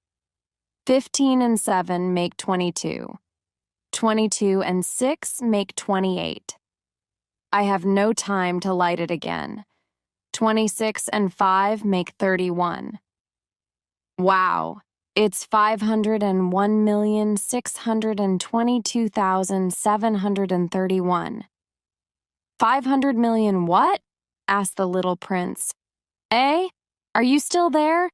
15 and 7 make 22. 22 and 6 make 28. I have no time to light it again. 26 and 5 make 31. Wow, it's 501,622,731. 500 million what? Asked the little prince. Eh? Are you still there?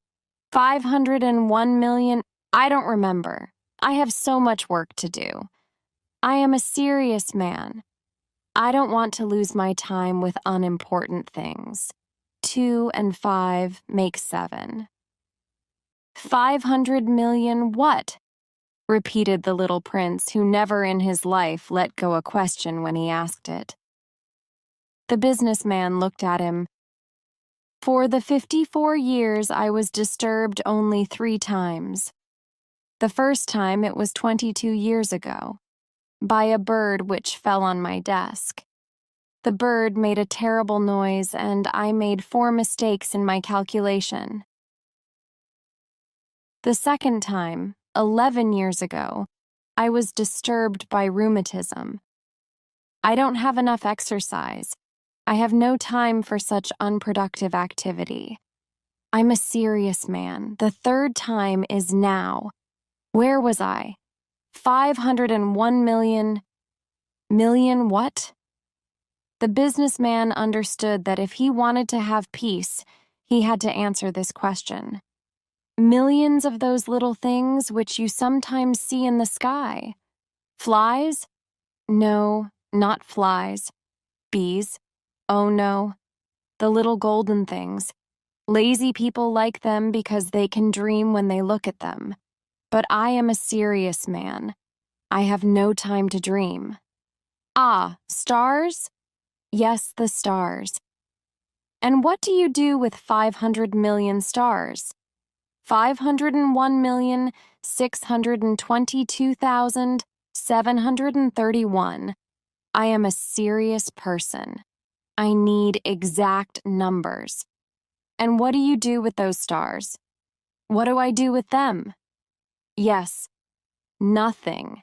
501 million? I don't remember. I have so much work to do. I am a serious man. I don't want to lose my time with unimportant things. 2 and 5 make 7. 500 million what? Repeated the little prince, who never in his life let go a question when he asked it. The businessman looked at him. For the 54 years I was disturbed only 3 times. The first time it was 22 years ago, by a bird which fell on my desk. The bird made a terrible noise, and I made 4 mistakes in my calculation. The second time, 11 years ago, I was disturbed by rheumatism. I don't have enough exercise. I have no time for such unproductive activity. I'm a serious man. The third time is now. Where was I? 501 million. Million what? The businessman understood that if he wanted to have peace, he had to answer this question. Millions of those little things which you sometimes see in the sky. Flies? No, not flies. Bees? Oh no. The little golden things. Lazy people like them because they can dream when they look at them. But I am a serious man. I have no time to dream. Ah, stars? Yes, the stars. And what do you do with 500 million stars? 622,731. I am a serious person. I need exact numbers. And what do you do with those stars? What do I do with them? Yes, nothing.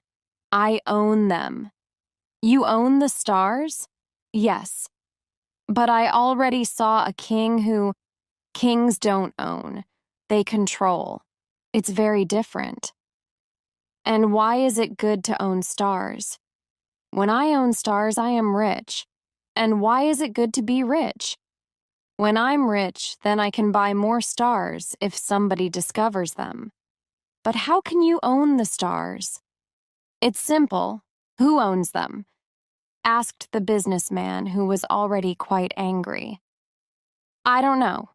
I own them. You own the stars? Yes. But I already saw a king who kings don't own. They control. It's very different. And why is it good to own stars? When I own stars, I am rich. And why is it good to be rich? When I'm rich, then I can buy more stars if somebody discovers them. But how can you own the stars? It's simple. Who owns them? Asked the businessman, who was already quite angry. I don't know.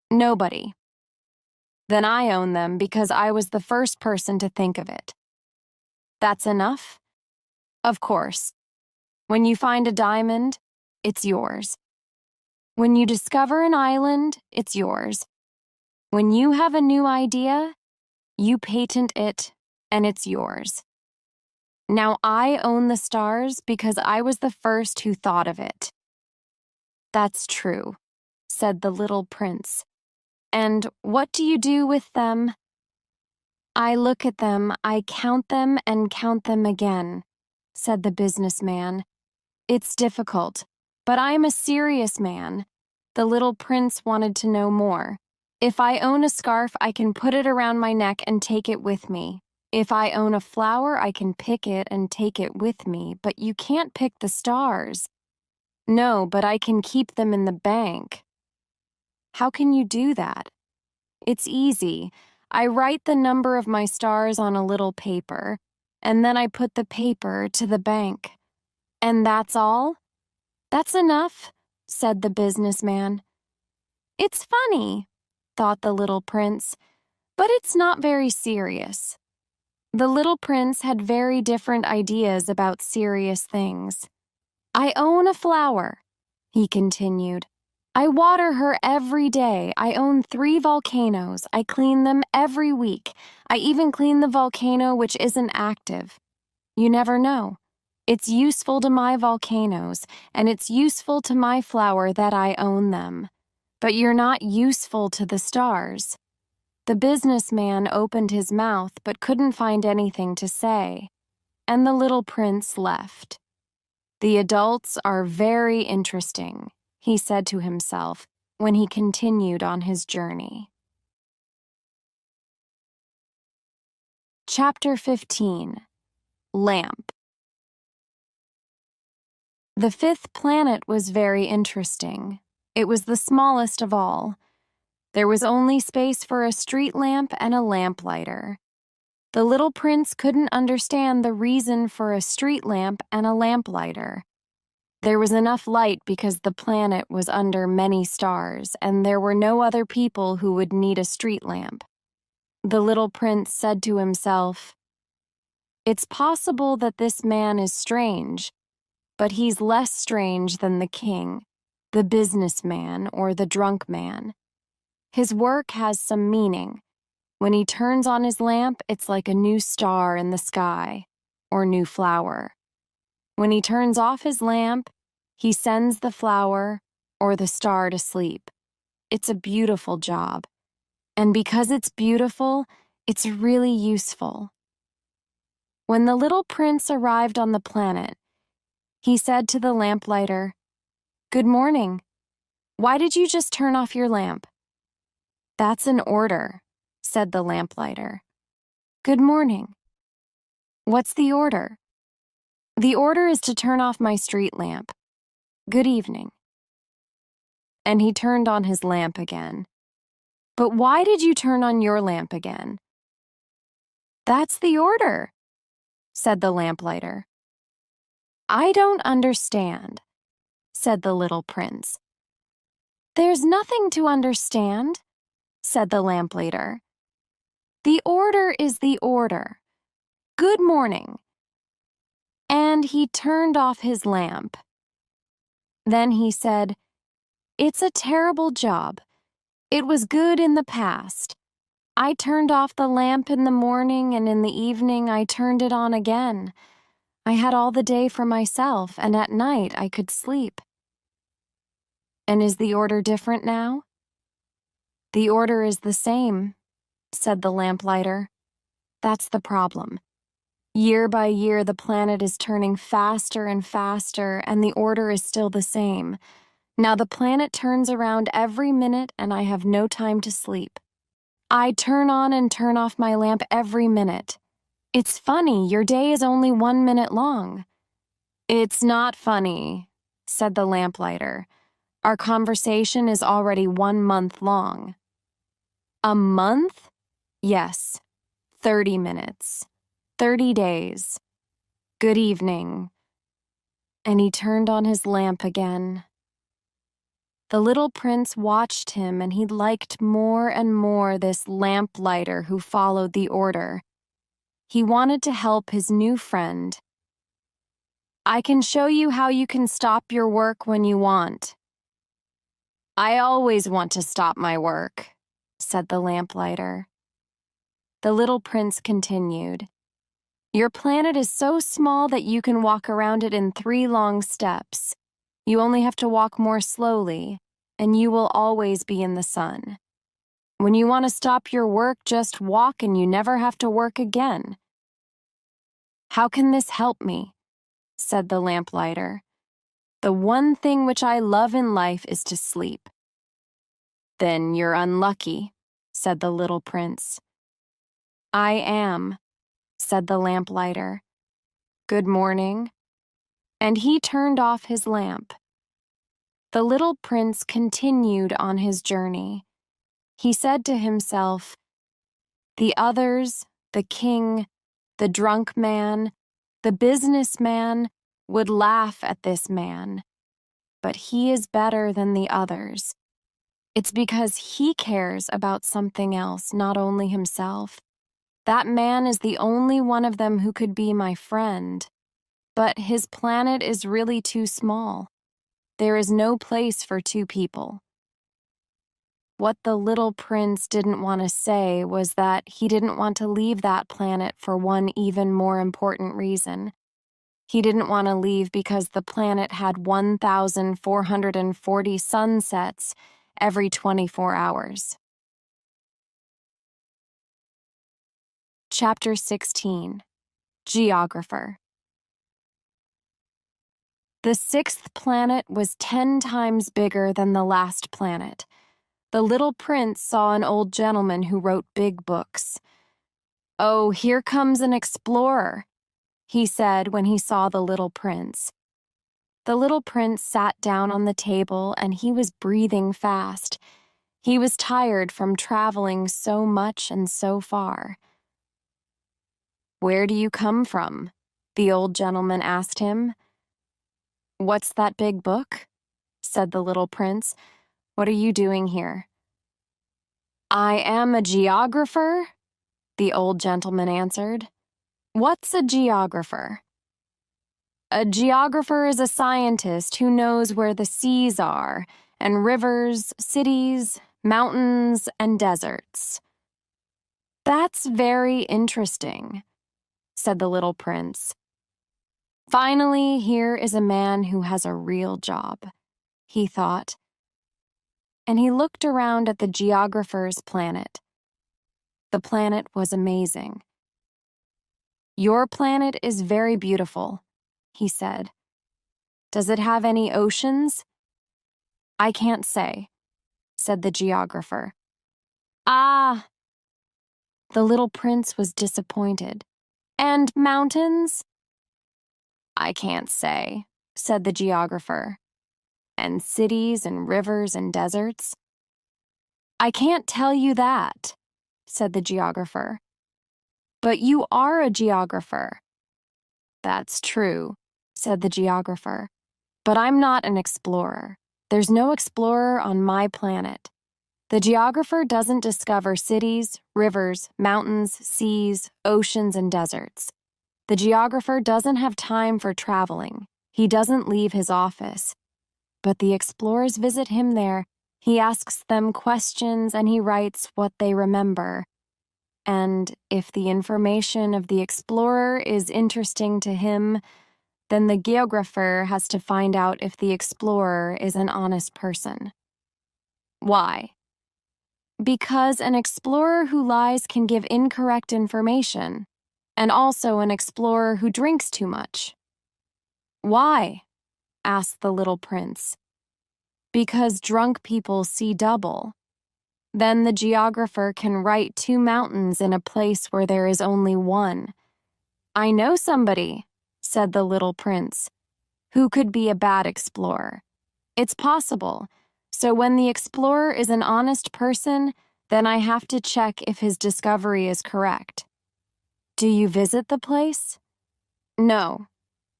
Nobody. Then I own them because I was the first person to think of it. That's enough? Of course. When you find a diamond, it's yours. When you discover an island, it's yours. When you have a new idea, you patent it, and it's yours. Now I own the stars because I was the first who thought of it. That's true, said the little prince. And what do you do with them? I look at them, I count them and count them again, said the businessman. It's difficult, but I am a serious man. The little prince wanted to know more. If I own a scarf, I can put it around my neck and take it with me. If I own a flower, I can pick it and take it with me, but you can't pick the stars. No, but I can keep them in the bank. How can you do that? It's easy. I write the number of my stars on a little paper, and then I put the paper to the bank. And that's all? That's enough, said the businessman. It's funny, thought the little prince, but it's not very serious. The little prince had very different ideas about serious things. I own a flower, he continued. I water her every day. I own 3 volcanoes. I clean them every week. I even clean the volcano which isn't active. You never know. It's useful to my volcanoes, and it's useful to my flower that I own them. But you're not useful to the stars. The businessman opened his mouth but couldn't find anything to say, and the little prince left. The adults are very interesting, he said to himself when he continued on his journey. Chapter 15. Lamp. The 5th planet was very interesting. It was the smallest of all. There was only space for a street lamp and a lamplighter. The little prince couldn't understand the reason for a street lamp and a lamplighter. There was enough light because the planet was under many stars, and there were no other people who would need a street lamp. The little prince said to himself, "It's possible that this man is strange, but he's less strange than the king, the businessman, or the drunk man. His work has some meaning. When he turns on his lamp, it's like a new star in the sky, or new flower. When he turns off his lamp, he sends the flower or the star to sleep. It's a beautiful job. And because it's beautiful, it's really useful." When the little prince arrived on the planet, he said to the lamplighter, "Good morning. Why did you just turn off your lamp?" "That's an order," said the lamplighter. "Good morning. What's the order?" "The order is to turn off my street lamp. Good evening." And he turned on his lamp again. "But why did you turn on your lamp again?" "That's the order," said the lamplighter. "I don't understand," said the little prince. "There's nothing to understand," said the lamplighter. "The order is the order. Good morning." And he turned off his lamp. Then he said, "It's a terrible job. It was good in the past, I turned off the lamp in the morning, and in the evening I turned it on again. I had all the day for myself, and at night I could sleep. And is the order different now? The order is the same, said the lamplighter. That's the problem. Year by year, the planet is turning faster and faster, and the order is still the same. Now the planet turns around every minute, and I have no time to sleep. I turn on and turn off my lamp every minute. It's funny, your day is only 1 minute long. It's not funny, said the lamplighter. Our conversation is already 1 month long. A month? Yes. 30 minutes. 30 days. Good evening. And he turned on his lamp again. The little prince watched him, and he liked more and more this lamplighter who followed the order. He wanted to help his new friend. I can show you how you can stop your work when you want. I always want to stop my work, said the lamplighter. The little prince continued. Your planet is so small that you can walk around it in 3 long steps. You only have to walk more slowly, and you will always be in the sun. When you want to stop your work, just walk and you never have to work again. How can this help me? Said the lamplighter. The one thing which I love in life is to sleep. Then you're unlucky, said the little prince. I am, said the lamplighter. Good morning. And he turned off his lamp. The little prince continued on his journey. He said to himself, the others, the king, the drunk man, the businessman, would laugh at this man. But he is better than the others. It's because he cares about something else, not only himself. That man is the only one of them who could be my friend. But his planet is really too small. There is no place for 2 people. What the little prince didn't want to say was that he didn't want to leave that planet for one even more important reason. He didn't want to leave because the planet had 1,440 sunsets every 24 hours. Chapter 16. Geographer. The 6th planet was 10 times bigger than the last planet. The little prince saw an old gentleman who wrote big books. Oh, here comes an explorer, he said when he saw the little prince. The little prince sat down on the table, and he was breathing fast. He was tired from traveling so much and so far. Where do you come from? The old gentleman asked him. What's that big book? Said the little prince. What are you doing here? I am a geographer, the old gentleman answered. What's a geographer? A geographer is a scientist who knows where the seas are, and rivers, cities, mountains, and deserts. That's very interesting, said the little prince. Finally, here is a man who has a real job, he thought. And he looked around at the geographer's planet. The planet was amazing. Your planet is very beautiful, he said. Does it have any oceans? I can't say, said the geographer. Ah! The little prince was disappointed. And mountains? I can't say, said the geographer. And cities and rivers and deserts? I can't tell you that, said the geographer. But you are a geographer. That's true, said the geographer. But I'm not an explorer. There's no explorer on my planet. The geographer doesn't discover cities, rivers, mountains, seas, oceans, and deserts. The geographer doesn't have time for traveling. He doesn't leave his office. But the explorers visit him there. He asks them questions and he writes what they remember. And if the information of the explorer is interesting to him, then the geographer has to find out if the explorer is an honest person. Why? Because an explorer who lies can give incorrect information, and also an explorer who drinks too much. Why? Asked the little prince. Because drunk people see double. Then the geographer can write 2 mountains in a place where there is only one. I know somebody, said the little prince, who could be a bad explorer. It's possible. So when the explorer is an honest person, then I have to check if his discovery is correct. Do you visit the place? No.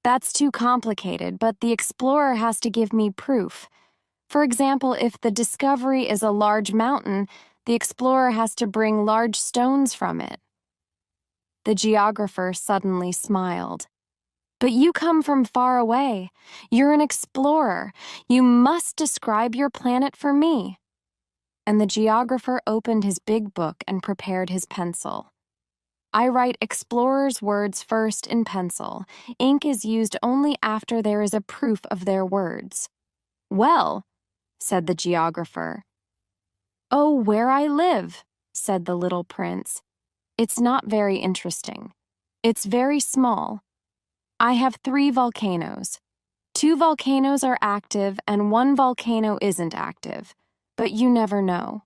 That's too complicated, but the explorer has to give me proof. For example, if the discovery is a large mountain, the explorer has to bring large stones from it. The geographer suddenly smiled. But you come from far away. You're an explorer. You must describe your planet for me. And the geographer opened his big book and prepared his pencil. I write explorers' words first in pencil. Ink is used only after there is a proof of their words. Well, said the geographer. Oh, where I live, said the little prince. It's not very interesting. It's very small. I have 3 volcanoes. 2 volcanoes are active and 1 volcano isn't active, but you never know.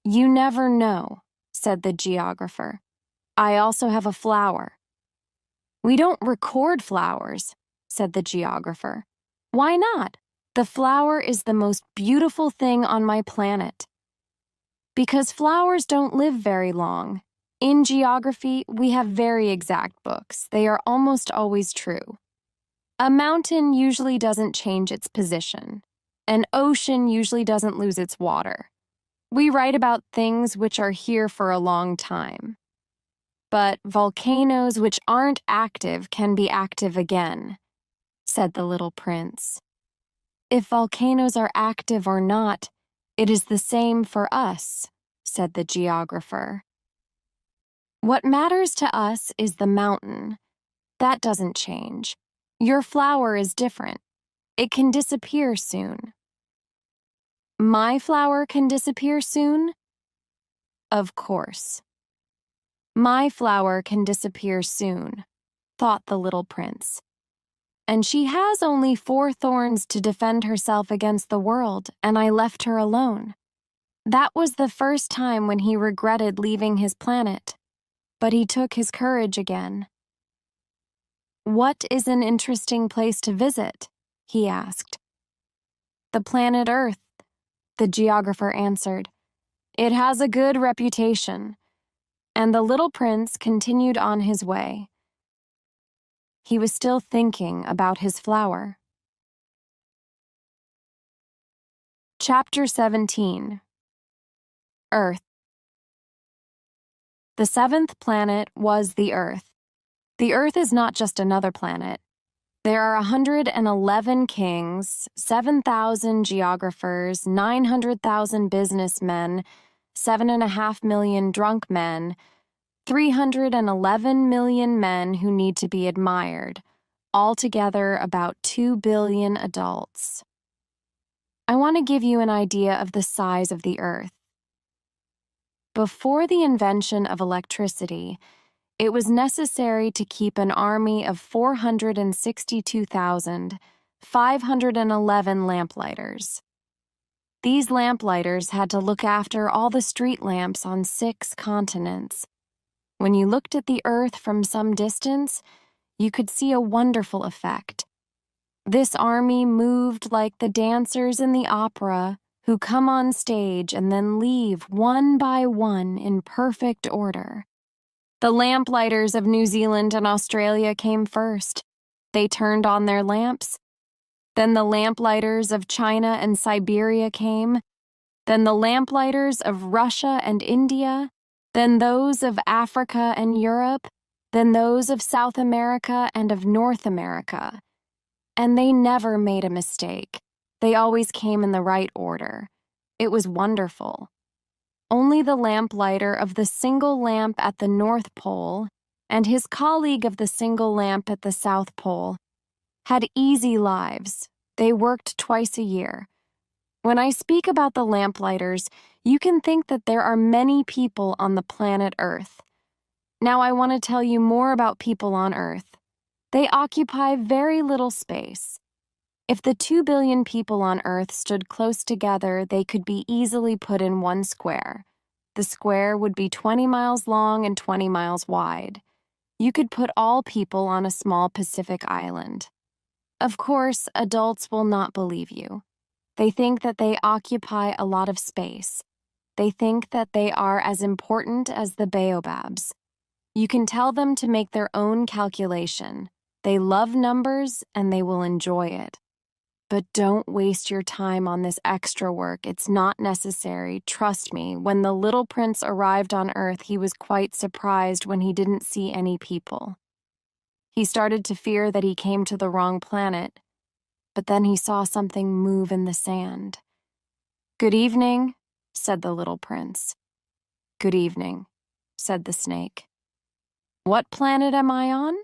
You never know, said the geographer. I also have a flower. We don't record flowers, said the geographer. Why not? The flower is the most beautiful thing on my planet. Because flowers don't live very long. In geography, we have very exact books. They are almost always true. A mountain usually doesn't change its position. An ocean usually doesn't lose its water. We write about things which are here for a long time. But volcanoes which aren't active can be active again, said the little prince. If volcanoes are active or not, it is the same for us, said the geographer. What matters to us is the mountain. That doesn't change. Your flower is different. It can disappear soon. My flower can disappear soon? Of course. My flower can disappear soon, thought the little prince. And she has only 4 thorns to defend herself against the world, and I left her alone. That was the first time when he regretted leaving his planet. But he took his courage again. What is an interesting place to visit? He asked. The planet Earth, the geographer answered. It has a good reputation. And the little prince continued on his way. He was still thinking about his flower. Chapter 17. Earth. The 7th planet was the Earth. The Earth is not just another planet. There are 111 kings, 7,000 geographers, 900,000 businessmen, 7.5 million drunk men, 311 million men who need to be admired, altogether about 2 billion adults. I want to give you an idea of the size of the Earth. Before the invention of electricity, it was necessary to keep an army of 462,511 lamplighters. These lamplighters had to look after all the street lamps on 6 continents. When you looked at the Earth from some distance, you could see a wonderful effect. This army moved like the dancers in the opera, who come on stage and then leave one by one in perfect order. The lamplighters of New Zealand and Australia came first. They turned on their lamps. Then the lamplighters of China and Siberia came. Then the lamplighters of Russia and India. Then those of Africa and Europe. Then those of South America and of North America. And they never made a mistake. They always came in the right order. It was wonderful. Only the lamplighter of the single lamp at the North Pole and his colleague of the single lamp at the South Pole had easy lives. They worked twice a year. When I speak about the lamplighters, you can think that there are many people on the planet Earth. Now I want to tell you more about people on Earth. They occupy very little space. If the 2 billion people on Earth stood close together, they could be easily put in one square. The square would be 20 miles long and 20 miles wide. You could put all people on a small Pacific island. Of course, adults will not believe you. They think that they occupy a lot of space. They think that they are as important as the baobabs. You can tell them to make their own calculation. They love numbers and they will enjoy it. But don't waste your time on this extra work. It's not necessary. Trust me, when the little prince arrived on Earth, he was quite surprised when he didn't see any people. He started to fear that he came to the wrong planet, but then he saw something move in the sand. "Good evening," said the little prince. "Good evening," said the snake. "What planet am I on?"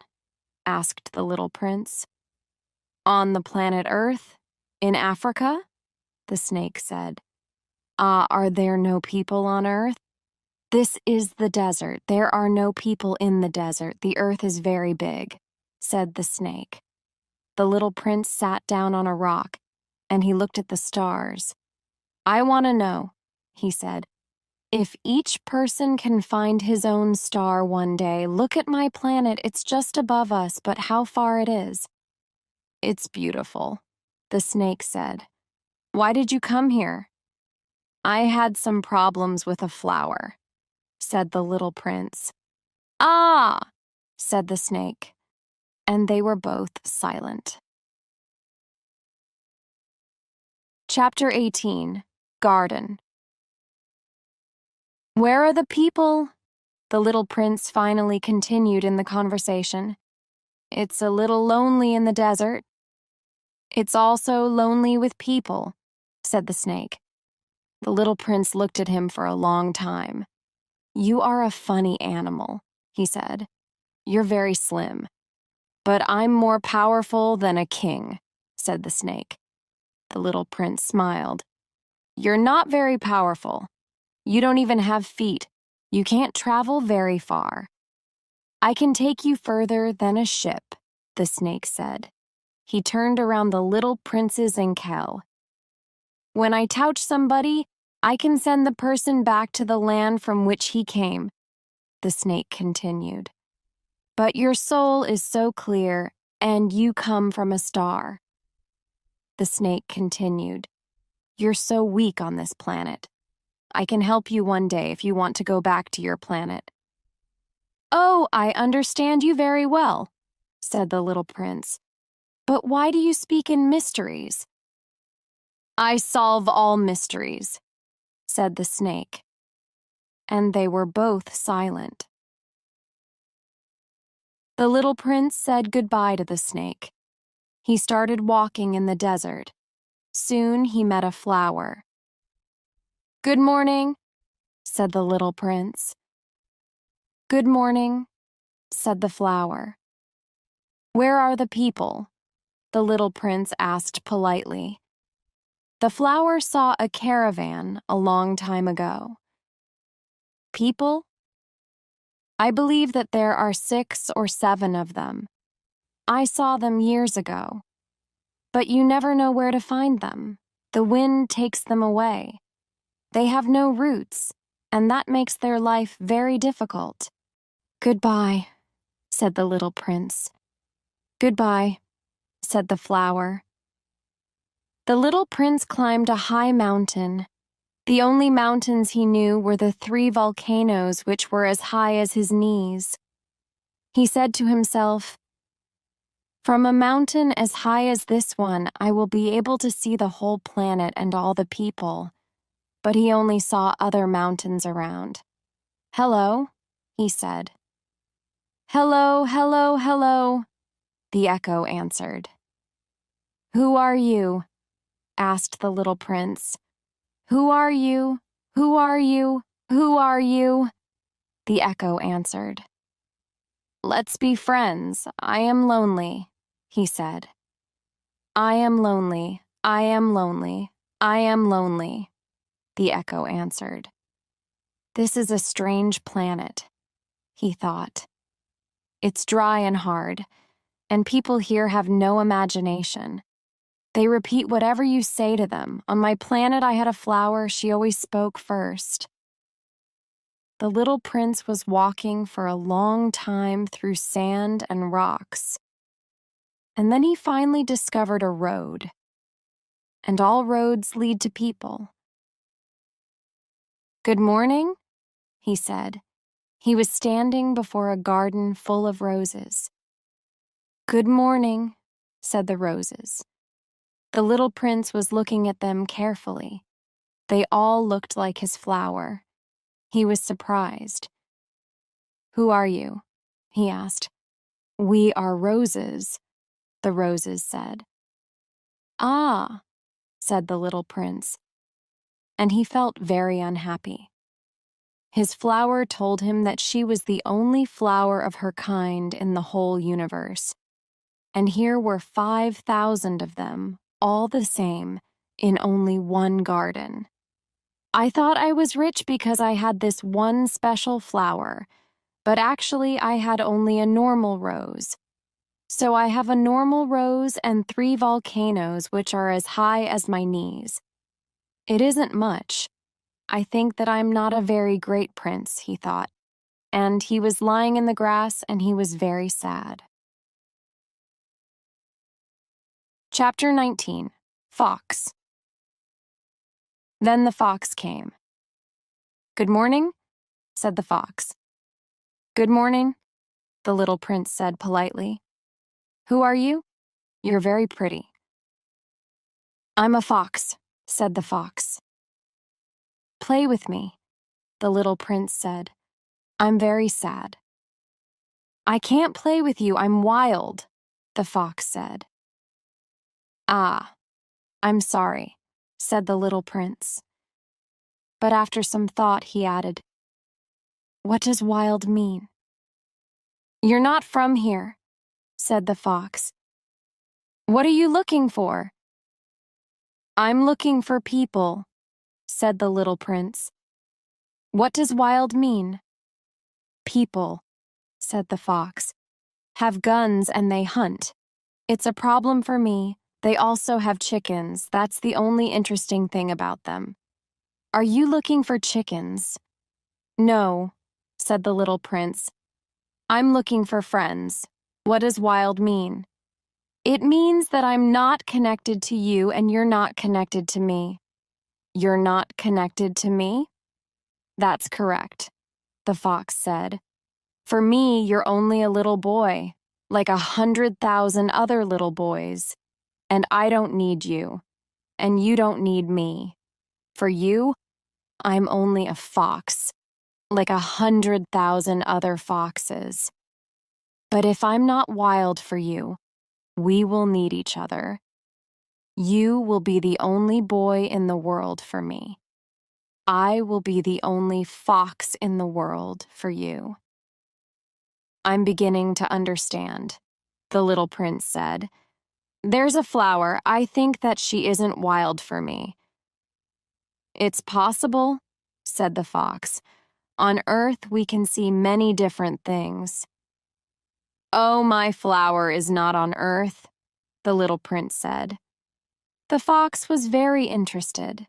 asked the little prince. "On the planet Earth, in Africa," the snake said. "Ah, are there no people on Earth?" "This is the desert. There are no people in the desert. The Earth is very big," said the snake. The little prince sat down on a rock, and he looked at the stars. "I want to know," he said, "if each person can find his own star one day. Look at my planet. It's just above us, but how far it is." "It's beautiful," the snake said. "Why did you come here?" "I had some problems with a flower," said the little prince. "Ah," said the snake, and they were both silent. Chapter 18, Garden. "Where are the people?" the little prince finally continued in the conversation. "It's a little lonely in the desert." "It's also lonely with people," said the snake. The little prince looked at him for a long time. "You are a funny animal," he said. "You're very slim." "But I'm more powerful than a king," said the snake. The little prince smiled. "You're not very powerful. You don't even have feet. You can't travel very far." "I can take you further than a ship," the snake said. He turned around the little prince's ankle. "When I touch somebody, I can send the person back to the land from which he came," the snake continued. "But your soul is so clear, and you come from a star." The snake continued. "You're so weak on this planet. I can help you one day if you want to go back to your planet." "Oh, I understand you very well," said the little prince. "But why do you speak in mysteries?" "I solve all mysteries," said the snake. And they were both silent. The little prince said goodbye to the snake. He started walking in the desert. Soon he met a flower. "Good morning," said the little prince. "Good morning," said the flower. "Where are the people?" the little prince asked politely. The flower saw a caravan a long time ago. "People? I believe that there are 6 or 7 of them. I saw them years ago. But you never know where to find them. The wind takes them away. They have no roots, and that makes their life very difficult." "Goodbye," said the little prince. "Goodbye," said the flower. The little prince climbed a high mountain. The only mountains he knew were the 3 volcanoes which were as high as his knees. He said to himself, "From a mountain as high as this one, I will be able to see the whole planet and all the people." But he only saw other mountains around. "Hello," he said. "Hello, hello, hello," the echo answered. "Who are you?" asked the little prince. "Who are you? Who are you?" Who are you? The echo answered. Let's be friends. I am lonely, he said. I am lonely. I am lonely. I am lonely, the echo answered. This is a strange planet, he thought. It's dry and hard, and people here have no imagination. They repeat whatever you say to them. On my planet, I had a flower. She always spoke first. The little prince was walking for a long time through sand and rocks. And then he finally discovered a road. And all roads lead to people. Good morning, he said. He was standing before a garden full of roses. Good morning, said the roses. The little prince was looking at them carefully. They all looked like his flower. He was surprised. Who are you? He asked. We are roses, the roses said. Ah, said the little prince, and he felt very unhappy. His flower told him that she was the only flower of her kind in the whole universe, and here were 5,000 of them, all the same, in only one garden. I thought I was rich because I had this one special flower, but actually I had only a normal rose. So I have a normal rose and 3 volcanoes which are as high as my knees. It isn't much. I think that I'm not a very great prince, he thought, and he was lying in the grass and he was very sad. Chapter 19. Fox. Then the fox came. Good morning, said the fox. Good morning, the little prince said politely. Who are you? You're very pretty. I'm a fox, said the fox. Play with me, the little prince said. I'm very sad. I can't play with you, I'm wild, the fox said. Ah, I'm sorry, said the little prince. But after some thought, he added, What does wild mean? You're not from here, said the fox. What are you looking for? I'm looking for people, said the little prince. What does wild mean? People, said the fox, have guns and they hunt. It's a problem for me. They also have chickens. That's the only interesting thing about them. Are you looking for chickens? No, said the little prince. I'm looking for friends. What does wild mean? It means that I'm not connected to you and you're not connected to me. You're not connected to me? That's correct, the fox said. For me, you're only a little boy, like 100,000 other little boys. And I don't need you, and you don't need me. For you, I'm only a fox, like 100,000 other foxes. But if I'm not wild for you, we will need each other. You will be the only boy in the world for me. I will be the only fox in the world for you. I'm beginning to understand, the little prince said. There's a flower. I think that she isn't wild for me. It's possible, said the fox. On Earth, we can see many different things. Oh, my flower is not on Earth, the little prince said. The fox was very interested.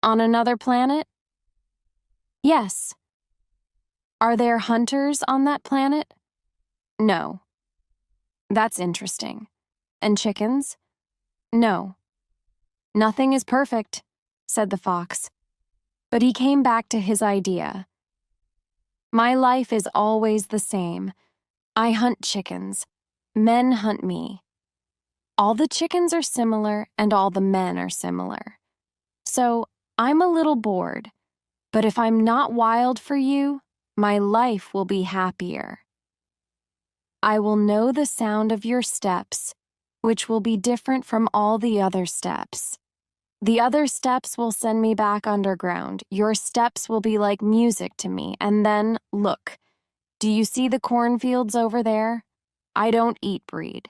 On another planet? Yes. Are there hunters on that planet? No. That's interesting. And chickens? No. Nothing is perfect, said the fox. But he came back to his idea. My life is always the same. I hunt chickens. Men hunt me. All the chickens are similar and all the men are similar. So I'm a little bored, but if I'm not wild for you, my life will be happier. I will know the sound of your steps, which will be different from all the other steps. The other steps will send me back underground. Your steps will be like music to me. And then, look, do you see the cornfields over there? I don't eat breed.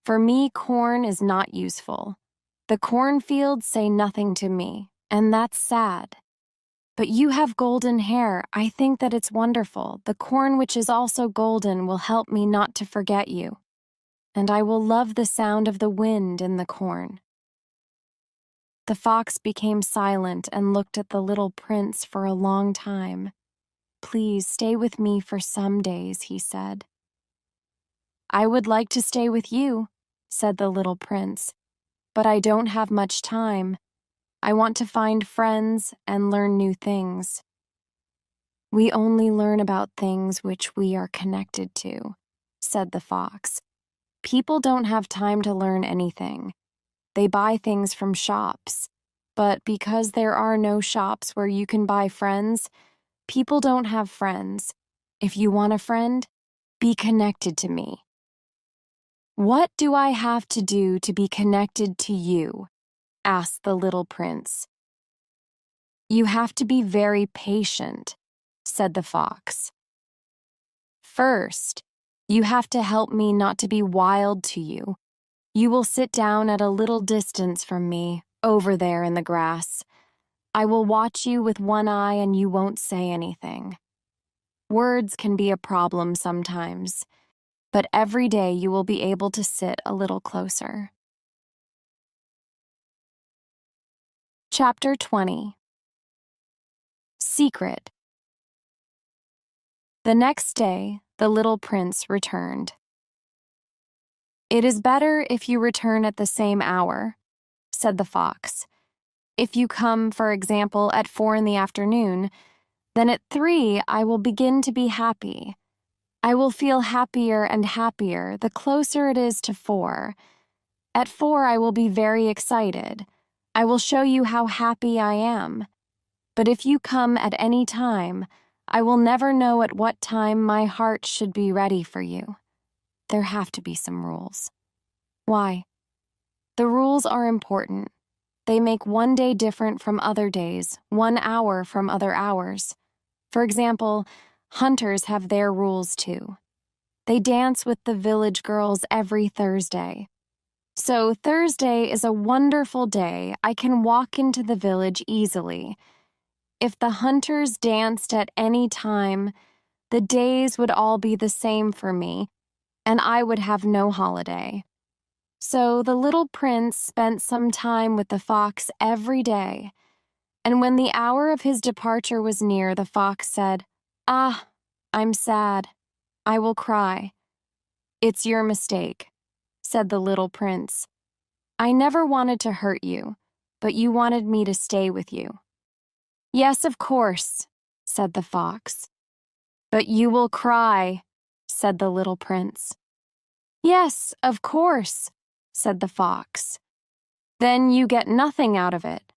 For me, corn is not useful. The cornfields say nothing to me, and that's sad. But you have golden hair. I think that it's wonderful. The corn, which is also golden, will help me not to forget you. And I will love the sound of the wind in the corn. The fox became silent and looked at the little prince for a long time. Please stay with me for some days, he said. I would like to stay with you, said the little prince, but I don't have much time. I want to find friends and learn new things. We only learn about things which we are connected to, said the fox. People don't have time to learn anything. They buy things from shops. But because there are no shops where you can buy friends, people don't have friends. If you want a friend, be connected to me. What do I have to do to be connected to you? Asked the little prince. You have to be very patient, said the fox. First, you have to help me not to be wild to you. You will sit down at a little distance from me, over there in the grass. I will watch you with one eye and you won't say anything. Words can be a problem sometimes, but every day you will be able to sit a little closer. Chapter 20. Secret. The next day, the little prince returned. It is better if you return at the same hour, said the fox. If you come, for example, at 4 p.m, then at 3 I will begin to be happy. I will feel happier and happier the closer it is to 4. At 4 I will be very excited. I will show you how happy I am. But if you come at any time, I will never know at what time my heart should be ready for you. There have to be some rules. Why? The rules are important. They make one day different from other days, 1 hour from other hours. For example, hunters have their rules too. They dance with the village girls every Thursday. So Thursday is a wonderful day. I can walk into the village easily. If the hunters danced at any time, the days would all be the same for me, and I would have no holiday. So the little prince spent some time with the fox every day, and when the hour of his departure was near, the fox said, "Ah, I'm sad. I will cry." "It's your mistake," said the little prince. "I never wanted to hurt you, but you wanted me to stay with you." "Yes, of course," said the fox. "But you will cry," said the little prince. "Yes, of course," said the fox. "Then you get nothing out of it."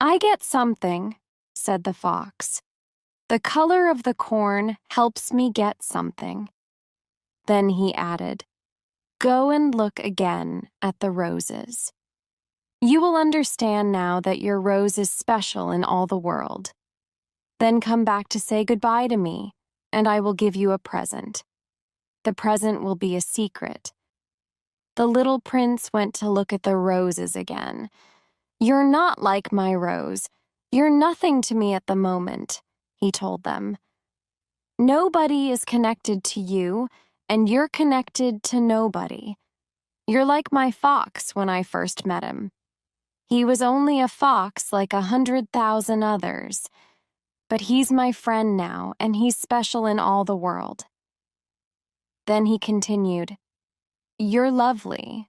"I get something," said the fox. "The color of the corn helps me get something." Then he added, "Go and look again at the roses. You will understand now that your rose is special in all the world. Then come back to say goodbye to me, and I will give you a present. The present will be a secret." The little prince went to look at the roses again. "You're not like my rose. You're nothing to me at the moment," he told them. "Nobody is connected to you, and you're connected to nobody. You're like my fox when I first met him. He was only a fox like 100,000 others, but he's my friend now, and he's special in all the world." Then he continued, "You're lovely,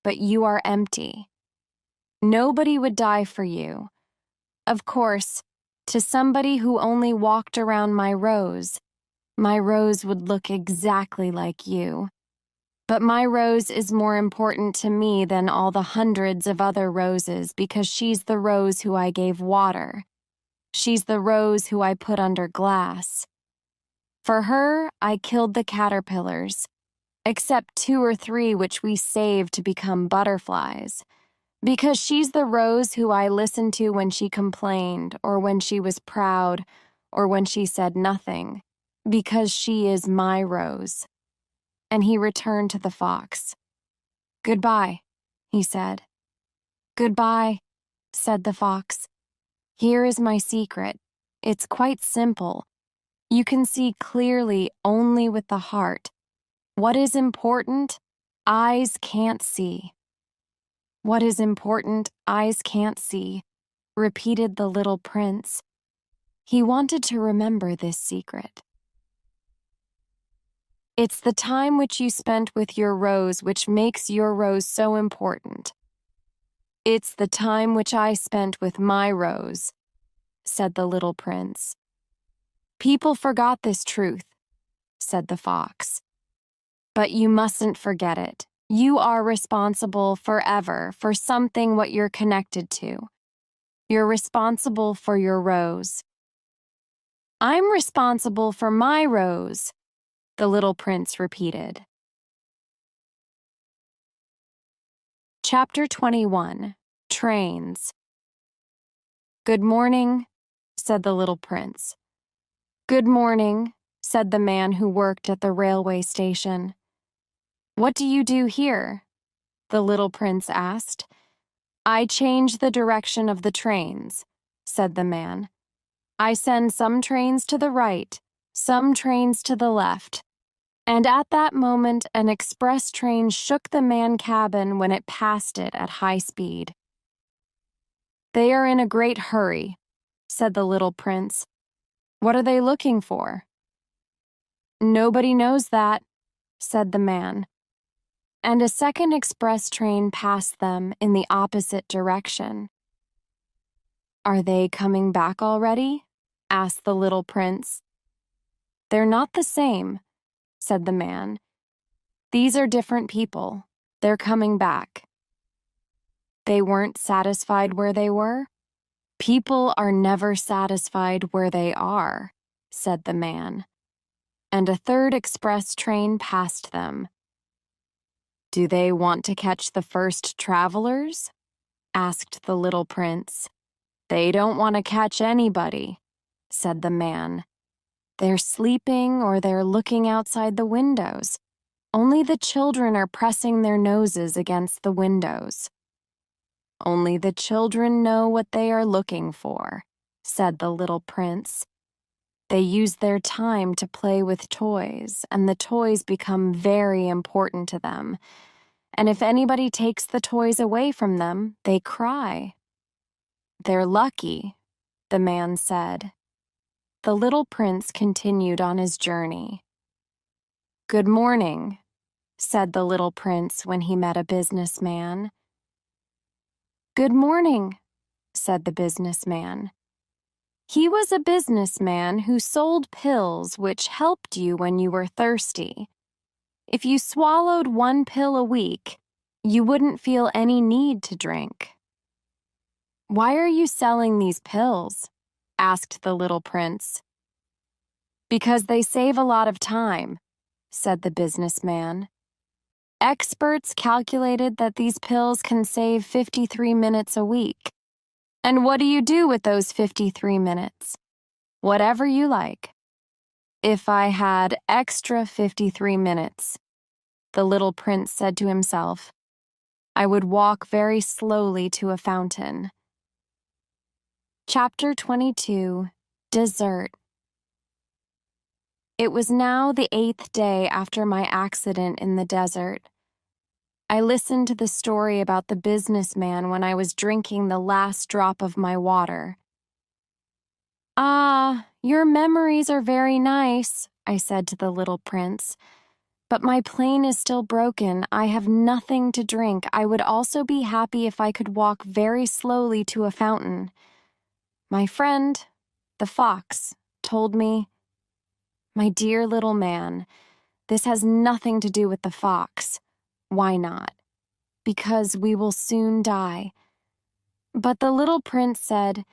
but you are empty. Nobody would die for you. Of course, to somebody who only walked around my rose would look exactly like you. But my rose is more important to me than all the hundreds of other roses because she's the rose who I gave water. She's the rose who I put under glass. For her, I killed the caterpillars, except 2 or 3 which we saved to become butterflies. Because she's the Rose who I listened to when she complained, or when she was proud, or when she said nothing. Because she is my Rose. And he returned to the fox. Goodbye, he said. Goodbye, said the fox. Here is my secret. It's quite simple. You can see clearly only with the heart. What is important, eyes can't see. What is important, eyes can't see, repeated the little prince. He wanted to remember this secret. It's the time which you spent with your Rose which makes your Rose so important. It's the time which I spent with my Rose, said the little prince. People forgot this truth, said the fox. But you mustn't forget it. You are responsible forever for something what you're connected to. You're responsible for your Rose. I'm responsible for my Rose, the little prince repeated. Chapter 21. Trains. Good morning, said the little prince. Good morning, said the man who worked at the railway station. What do you do here? The little prince asked. I change the direction of the trains, said the man. I send some trains to the right, some trains to the left. And at that moment, an express train shook the man cabin when it passed it at high speed. They are in a great hurry, said the little prince. What are they looking for? Nobody knows that, said the man. And a second express train passed them in the opposite direction. Are they coming back already? Asked the little prince. They're not the same, said the man. These are different people. They're coming back. They weren't satisfied where they were? People are never satisfied where they are, said the man. And a third express train passed them. Do they want to catch the first travelers? Asked the little prince. They don't want to catch anybody, said the man. They're sleeping or they're looking outside the windows. Only the children are pressing their noses against the windows. Only the children know what they are looking for, said the little prince. They use their time to play with toys, and the toys become very important to them. And if anybody takes the toys away from them, they cry. They're lucky, the man said. The little prince continued on his journey. Good morning, said the little prince when he met a businessman. Good morning, said the businessman. He was a businessman who sold pills which helped you when you were thirsty. If you swallowed one pill a week, you wouldn't feel any need to drink. Why are you selling these pills? Asked the little prince. Because they save a lot of time, said the businessman. Experts calculated that these pills can save 53 minutes a week. And what do you do with those 53 minutes? Whatever you like. If I had extra 53 minutes, the little prince said to himself, I would walk very slowly to a fountain. Chapter 22. Dessert. It was now the 8th day after my accident in the desert. I listened to the story about the businessman when I was drinking the last drop of my water. Ah, your memories are very nice, I said to the little prince. But my plane is still broken. I have nothing to drink. I would also be happy if I could walk very slowly to a fountain. My friend, the fox, told me, My dear little man, this has nothing to do with the fox. Why not? Because we will soon die. But the little prince said,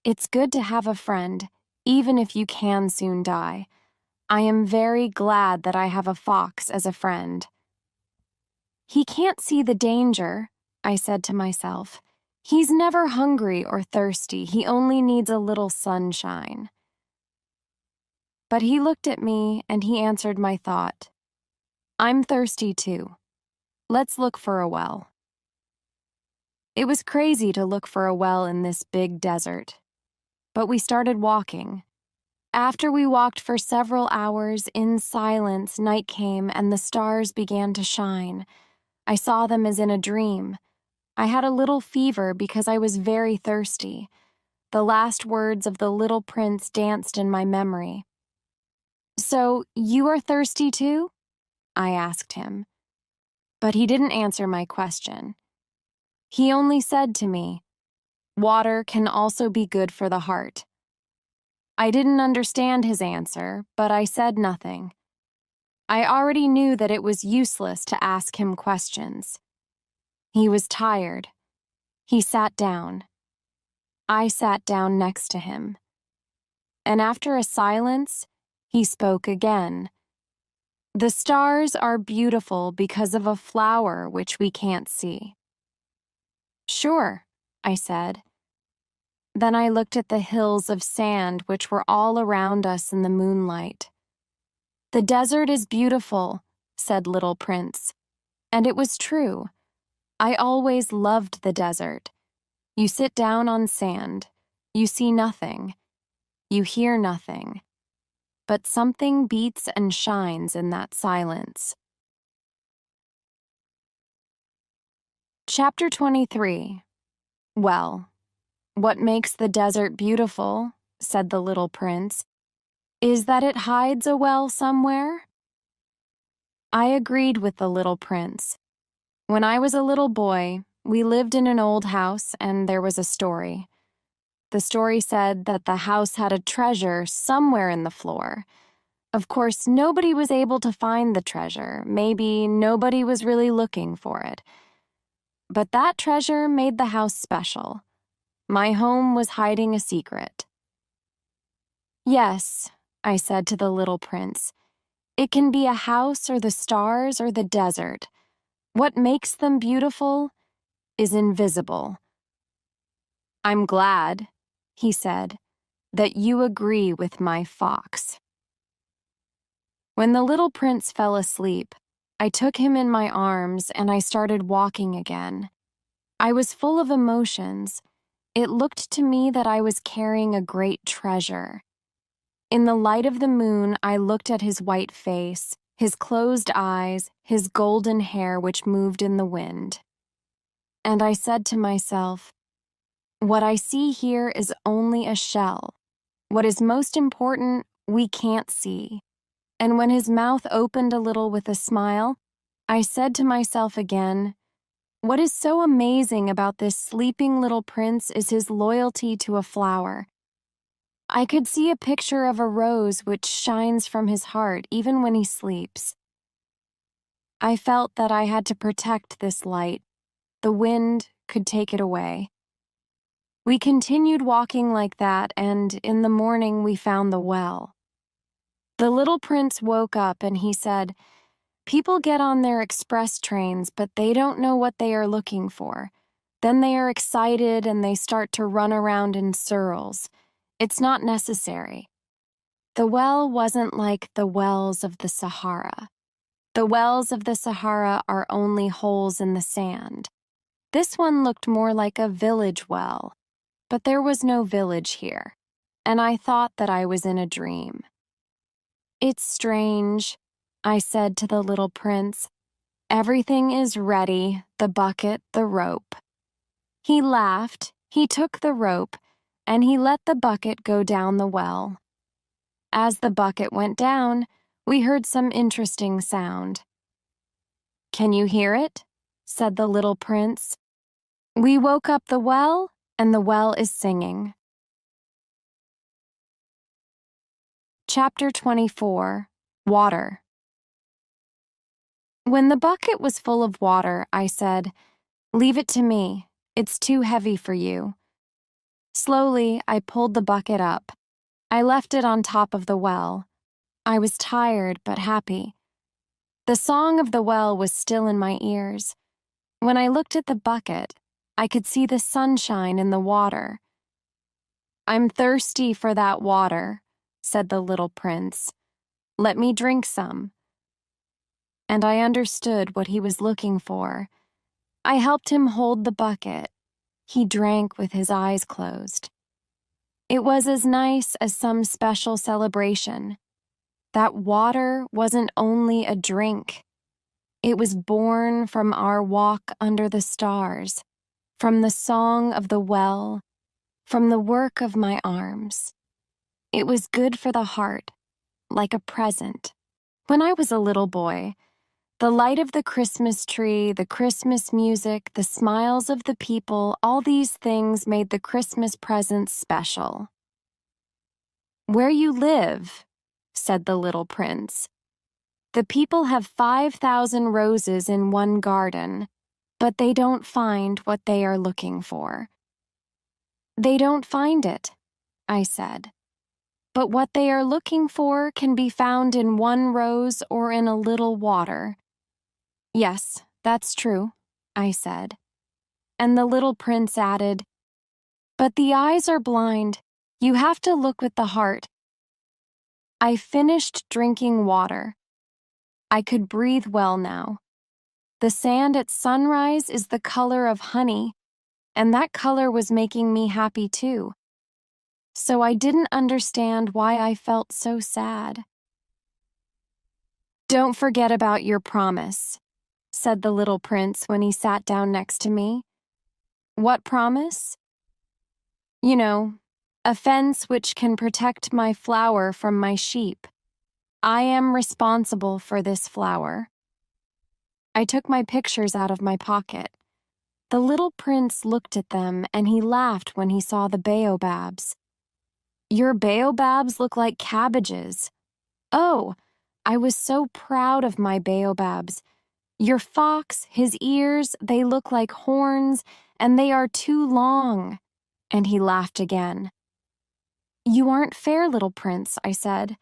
It's good to have a friend, even if you can soon die. I am very glad that I have a fox as a friend. He can't see the danger, I said to myself. He's never hungry or thirsty. He only needs a little sunshine. But he looked at me and he answered my thought. I'm thirsty too. Let's look for a well. It was crazy to look for a well in this big desert. But we started walking. After we walked for several hours in silence, night came and the stars began to shine. I saw them as in a dream. I had a little fever because I was very thirsty. The last words of the little prince danced in my memory. So, you are thirsty too? I asked him. But he didn't answer my question. He only said to me, water can also be good for the heart. I didn't understand his answer, but I said nothing. I already knew that it was useless to ask him questions. He was tired. He sat down. I sat down next to him. And after a silence, he spoke again. The stars are beautiful because of a flower which we can't see. Sure, I said. Then I looked at the hills of sand which were all around us in the moonlight. The desert is beautiful, said Little Prince. And it was true. I always loved the desert. You sit down on sand. You see nothing. You hear nothing. But something beats and shines in that silence. Chapter 23. Well, what makes the desert beautiful, said the little prince, is that it hides a well somewhere. I agreed with the little prince. When I was a little boy, we lived in an old house and there was a story. The story said that the house had a treasure somewhere in the floor. Of course, nobody was able to find the treasure. Maybe nobody was really looking for it. But that treasure made the house special. My home was hiding a secret. Yes, I said to the little prince. It can be a house or the stars or the desert. What makes them beautiful is invisible. I'm glad, he said, that you agree with my fox. When the little prince fell asleep, I took him in my arms and I started walking again. I was full of emotions. It looked to me that I was carrying a great treasure. In the light of the moon, I looked at his white face, his closed eyes, his golden hair which moved in the wind. And I said to myself, what I see here is only a shell. What is most important, we can't see. And when his mouth opened a little with a smile, I said to myself again, what is so amazing about this sleeping little prince is his loyalty to a flower. I could see a picture of a rose which shines from his heart even when he sleeps. I felt that I had to protect this light. The wind could take it away. We continued walking like that, and in the morning we found the well. The little prince woke up and he said, people get on their express trains, but they don't know what they are looking for. Then they are excited and they start to run around in circles. It's not necessary. The well wasn't like the wells of the Sahara. The wells of the Sahara are only holes in the sand. This one looked more like a village well, but there was no village here, and I thought that I was in a dream. It's strange, I said to the little prince. Everything is ready, the bucket, the rope. He laughed, he took the rope, and he let the bucket go down the well. As the bucket went down, we heard some interesting sound. Can you hear it? Said the little prince. We woke up the well, and the well is singing. Chapter 24. Water. When the bucket was full of water, I said, leave it to me. It's too heavy for you. Slowly, I pulled the bucket up. I left it on top of the well. I was tired but happy. The song of the well was still in my ears. When I looked at the bucket, I could see the sunshine in the water. "I'm thirsty for that water," said the little prince. "Let me drink some." And I understood what he was looking for. I helped him hold the bucket. He drank with his eyes closed. It was as nice as some special celebration. That water wasn't only a drink. It was born from our walk under the stars, from the song of the well, from the work of my arms. It was good for the heart, like a present. When I was a little boy, the light of the Christmas tree, the Christmas music, the smiles of the people, all these things made the Christmas presents special. "Where you live," said the little prince, "the people have 5,000 roses in one garden, but they don't find what they are looking for." "They don't find it," I said. "But what they are looking for can be found in one rose or in a little water." "Yes, that's true," I said. And the little prince added, "But the eyes are blind. You have to look with the heart." I finished drinking water. I could breathe well now. The sand at sunrise is the color of honey, and that color was making me happy too. So I didn't understand why I felt so sad. "Don't forget about your promise," said the little prince when he sat down next to me. "What promise?" "You know, a fence which can protect my flower from my sheep. I am responsible for this flower." I took my pictures out of my pocket. The little prince looked at them and he laughed when he saw the baobabs. "Your baobabs look like cabbages." "Oh, I was so proud of my baobabs. Your fox, his ears, they look like horns, and they are too long." And he laughed again. "You aren't fair, little prince," I said.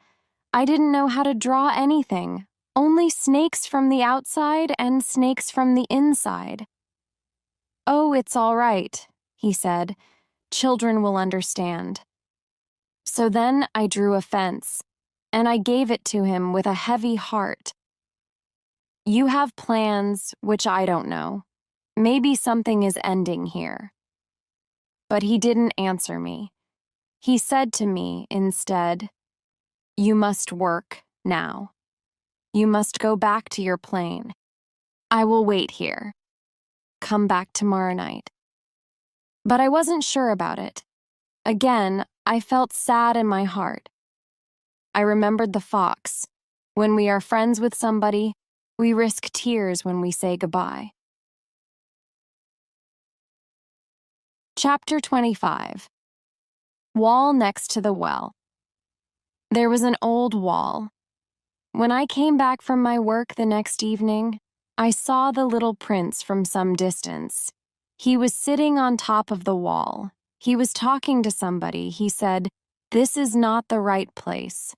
"I didn't know how to draw anything. Only snakes from the outside and snakes from the inside." "Oh, it's all right," he said. "Children will understand." So then I drew a fence, and I gave it to him with a heavy heart. "You have plans which I don't know. Maybe something is ending here." But he didn't answer me. He said to me instead, "You must work now. You must go back to your plane. I will wait here. Come back tomorrow night." But I wasn't sure about it. Again, I felt sad in my heart. I remembered the fox. When we are friends with somebody, we risk tears when we say goodbye. Chapter 25. Wall next to the well. There was an old wall. When I came back from my work the next evening, I saw the little prince from some distance. He was sitting on top of the wall. He was talking to somebody. He said, "This is not the right place."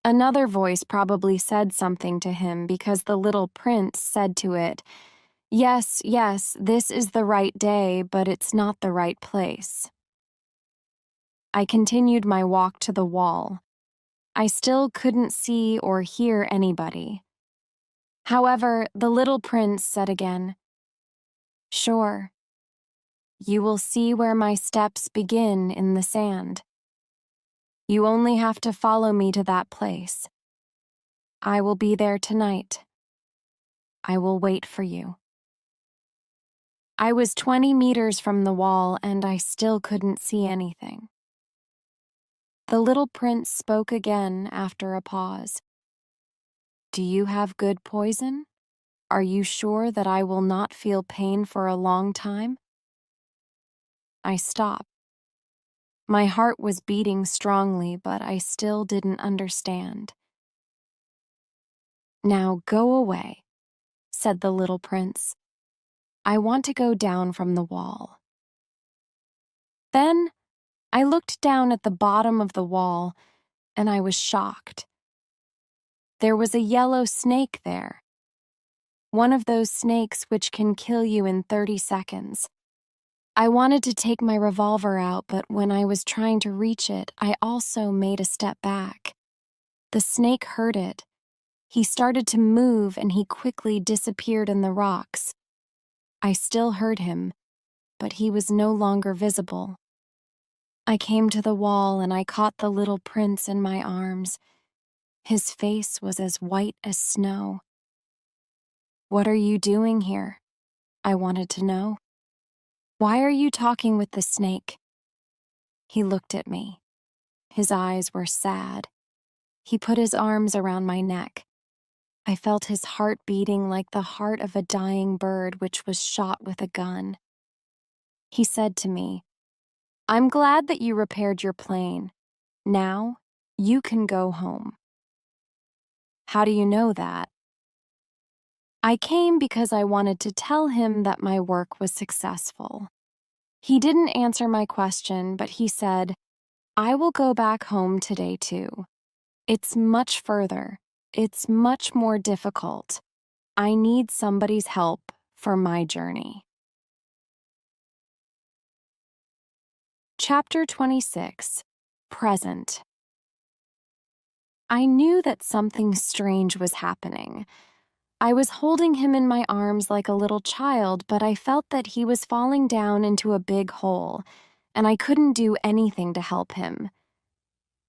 Another voice probably said something to him because the little prince said to it, "Yes, yes, this is the right day, but it's not the right place." I continued my walk to the wall. I still couldn't see or hear anybody. However, the little prince said again, "Sure. You will see where my steps begin in the sand. You only have to follow me to that place. I will be there tonight. I will wait for you." I was 20 meters from the wall and I still couldn't see anything. The little prince spoke again after a pause. "Do you have good poison? Are you sure that I will not feel pain for a long time?" I stopped. My heart was beating strongly, but I still didn't understand. "Now go away," said the little prince. "I want to go down from the wall." Then I looked down at the bottom of the wall, and I was shocked. There was a yellow snake there. one of those snakes which can kill you in 30 seconds. I wanted to take my revolver out, but when I was trying to reach it, I also made a step back. The snake heard it. He started to move and he quickly disappeared in the rocks. I still heard him, but he was no longer visible. I came to the wall and I caught the little prince in my arms. His face was as white as snow. "What are you doing here?" I wanted to know. "Why are you talking with the snake?" He looked at me. His eyes were sad. He put his arms around my neck. I felt his heart beating like the heart of a dying bird which was shot with a gun. He said to me, "I'm glad that you repaired your plane. Now, you can go home." "How do you know that?" "I came because I wanted to tell him that my work was successful." He didn't answer my question, but he said, "I will go back home today too. It's much further. It's much more difficult. I need somebody's help for my journey." Chapter 26. Present. I knew that something strange was happening. I was holding him in my arms like a little child, but I felt that he was falling down into a big hole, and I couldn't do anything to help him.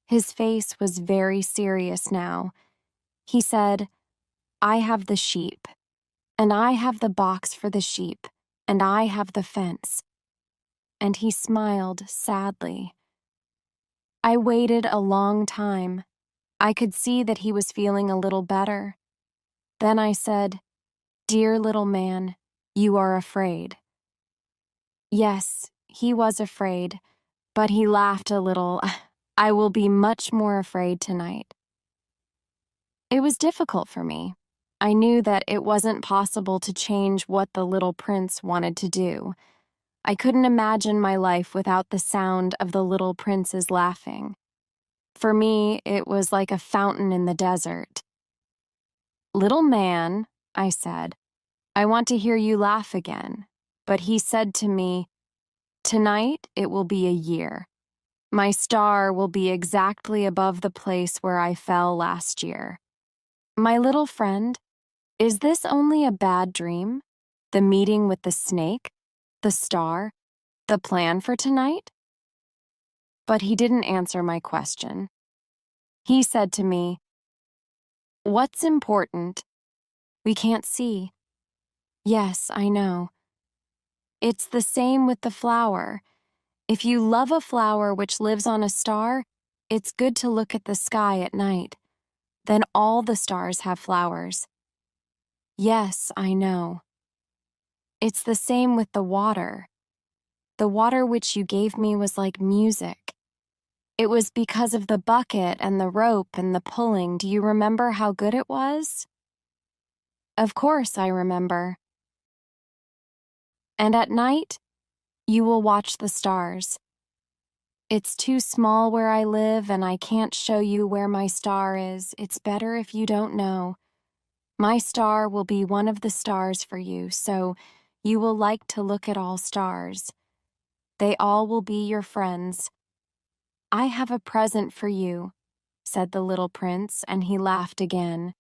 His face was very serious now. He said, "I have the sheep, and I have the box for the sheep, and I have the fence." And he smiled sadly. I waited a long time. I could see that he was feeling a little better. Then I said, "Dear little man, you are afraid." Yes, he was afraid, but he laughed a little. "I will be much more afraid tonight." It was difficult for me. I knew that it wasn't possible to change what the little prince wanted to do. I couldn't imagine my life without the sound of the little prince's laughing. For me, it was like a fountain in the desert. "Little man," I said, "I want to hear you laugh again." But he said to me, "Tonight it will be a year. My star will be exactly above the place where I fell last year." My little friend, is this only a bad dream? The meeting with the snake? The star? The plan for tonight? But he didn't answer my question. He said to me, "What's important? We can't see." "Yes, I know. It's the same with the flower. If you love a flower which lives on a star, it's good to look at the sky at night. Then all the stars have flowers." "Yes, I know. It's the same with the water. The water which you gave me was like music. It was because of the bucket and the rope and the pulling. Do you remember how good it was?" "Of course I remember." "And at night, you will watch the stars. It's too small where I live and I can't show you where my star is. It's better if you don't know. My star will be one of the stars for you, so you will like to look at all stars. They all will be your friends. I have a present for you," said the little prince, and he laughed again.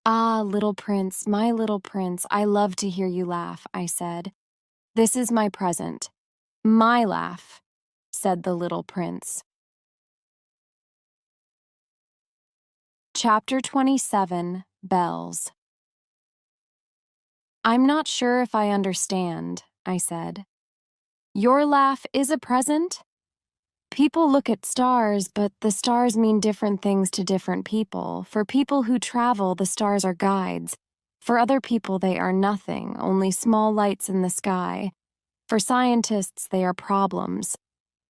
"Ah, little prince, my little prince, I love to hear you laugh," I said. "This is my present. My laugh," said the little prince. Chapter 27. Bells. "I'm not sure if I understand," I said. "Your laugh is a present?" People look at stars, but the stars mean different things to different people. For people who travel, the stars are guides. For other people, they are nothing, only small lights in the sky. For scientists, they are problems.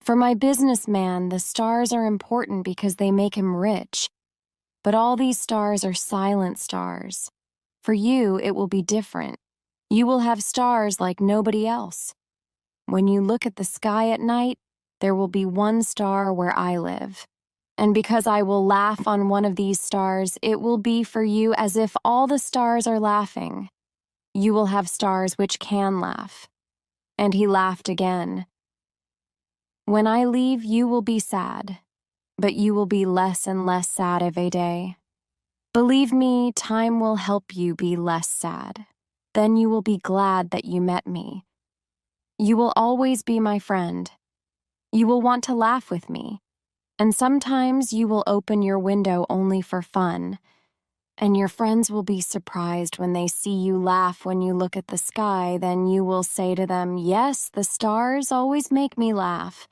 For my businessman, the stars are important because they make him rich. But all these stars are silent stars. For you, it will be different. You will have stars like nobody else. When you look at the sky at night, there will be one star where I live. And because I will laugh on one of these stars, it will be for you as if all the stars are laughing. You will have stars which can laugh." And he laughed again. "When I leave, you will be sad, but you will be less and less sad every day. Believe me, time will help you be less sad. Then you will be glad that you met me. You will always be my friend. You will want to laugh with me, and sometimes you will open your window only for fun, and your friends will be surprised when they see you laugh when you look at the sky. Then you will say to them, 'Yes, the stars always make me laugh,'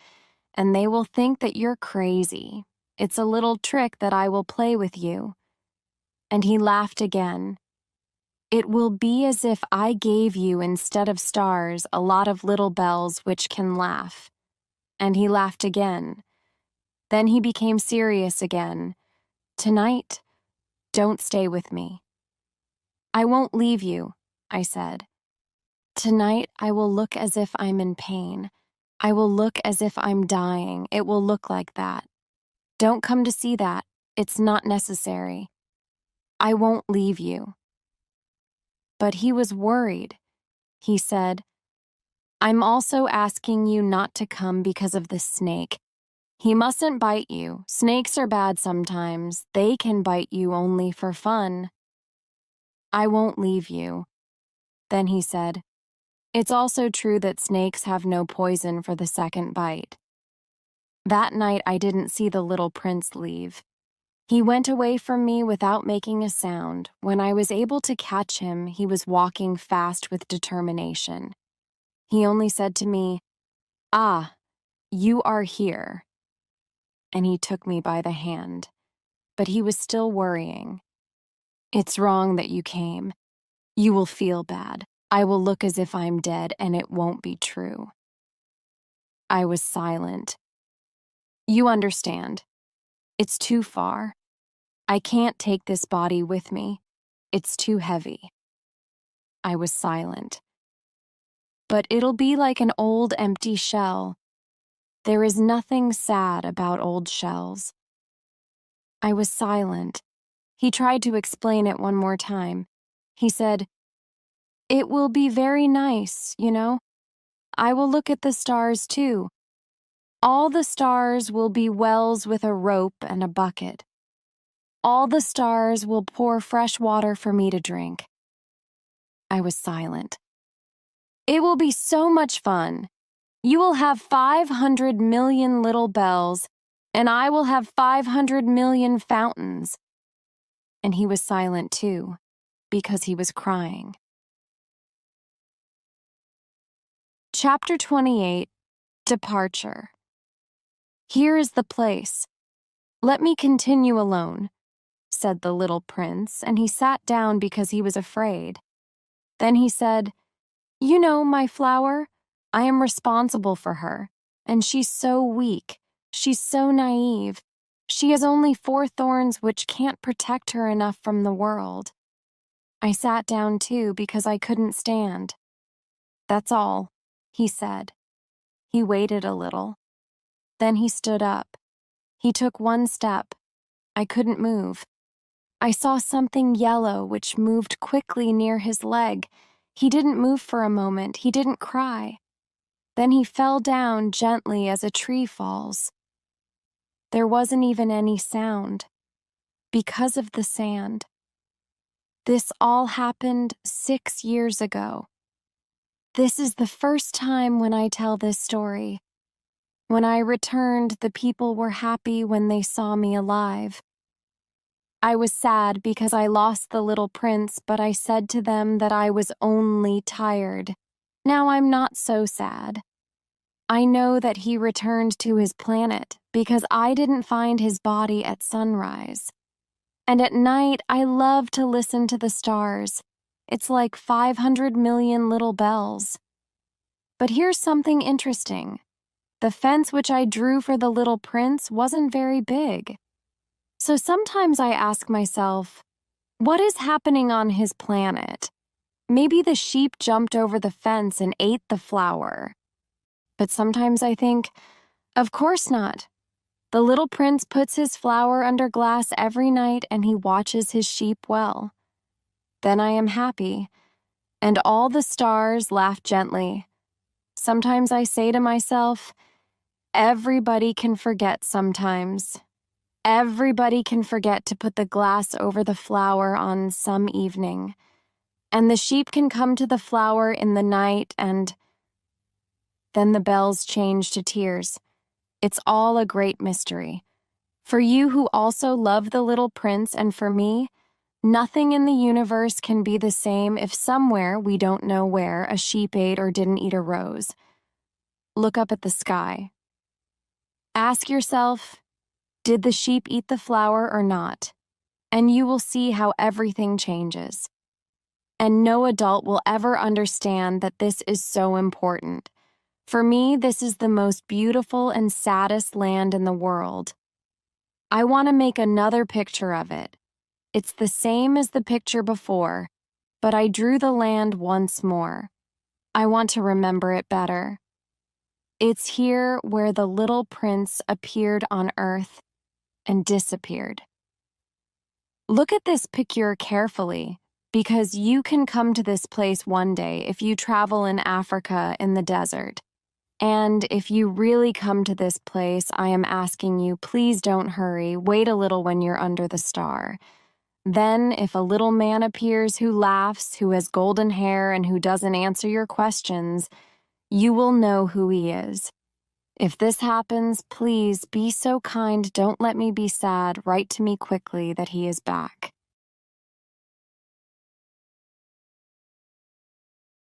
and they will think that you're crazy. It's a little trick that I will play with you." And he laughed again. "It will be as if I gave you, instead of stars, a lot of little bells which can laugh." And he laughed again. Then he became serious again. "Tonight, don't stay with me." "I won't leave you," I said. "Tonight I will look as if I'm in pain. I will look as if I'm dying. It will look like that. Don't come to see that. It's not necessary. I won't leave you." But he was worried. He said, "I'm also asking you not to come because of the snake. He mustn't bite you. Snakes are bad sometimes. They can bite you only for fun." "I won't leave you." Then he said, "It's also true that snakes have no poison for the second bite." That night I didn't see the little prince leave. He went away from me without making a sound. When I was able to catch him, he was walking fast with determination. He only said to me, "Ah, you are here." And he took me by the hand. But he was still worrying. "It's wrong that you came. You will feel bad. I will look as if I'm dead, and it won't be true." I was silent. "You understand. It's too far. I can't take this body with me. It's too heavy." I was silent. "But it'll be like an old empty shell. There is nothing sad about old shells." I was silent. He tried to explain it one more time. He said, "It will be very nice, you know. I will look at the stars too. All the stars will be wells with a rope and a bucket. All the stars will pour fresh water for me to drink." I was silent. "It will be so much fun. You will have 500 million little bells, and I will have 500 million fountains." And he was silent too, because he was crying. Chapter 28, Departure. "Here is the place. Let me continue alone," said the little prince, and he sat down because he was afraid. Then he said, "You know, my flower, I am responsible for her, and she's so weak. She's so naive. She has only 4 thorns which can't protect her enough from the world." I sat down too because I couldn't stand. "That's all," he said. He waited a little. Then he stood up. He took 1 step. I couldn't move. I saw something yellow which moved quickly near his leg. He didn't move for a moment. He didn't cry. Then he fell down gently as a tree falls. There wasn't even any sound, because of the sand. This all happened 6 years ago. This is the first time when I tell this story. When I returned, the people were happy when they saw me alive. I was sad because I lost the little prince, but I said to them that I was only tired. Now I'm not so sad. I know that he returned to his planet because I didn't find his body at sunrise. And at night, I love to listen to the stars. It's like 500 million little bells. But here's something interesting. The fence which I drew for the little prince wasn't very big. So sometimes I ask myself, what is happening on his planet? Maybe the sheep jumped over the fence and ate the flower. But sometimes I think, of course not. The little prince puts his flower under glass every night and he watches his sheep well. Then I am happy. And all the stars laugh gently. Sometimes I say to myself, everybody can forget sometimes. Everybody can forget to put the glass over the flower on some evening. And the sheep can come to the flower in the night, and then the bells change to tears. It's all a great mystery. For you who also love the little prince, and for me, nothing in the universe can be the same if somewhere, we don't know where, a sheep ate or didn't eat a rose. Look up at the sky. Ask yourself, did the sheep eat the flower or not? And you will see how everything changes. And no adult will ever understand that this is so important. For me, this is the most beautiful and saddest land in the world. I want to make another picture of it. It's the same as the picture before, but I drew the land once more. I want to remember it better. It's here where the little prince appeared on earth and disappeared. Look at this picture carefully, because you can come to this place one day if you travel in Africa in the desert. And if you really come to this place, I am asking you, please don't hurry. Wait a little when you're under the star. Then, if a little man appears who laughs, who has golden hair, and who doesn't answer your questions, you will know who he is. If this happens, please be so kind, don't let me be sad. Write to me quickly that he is back.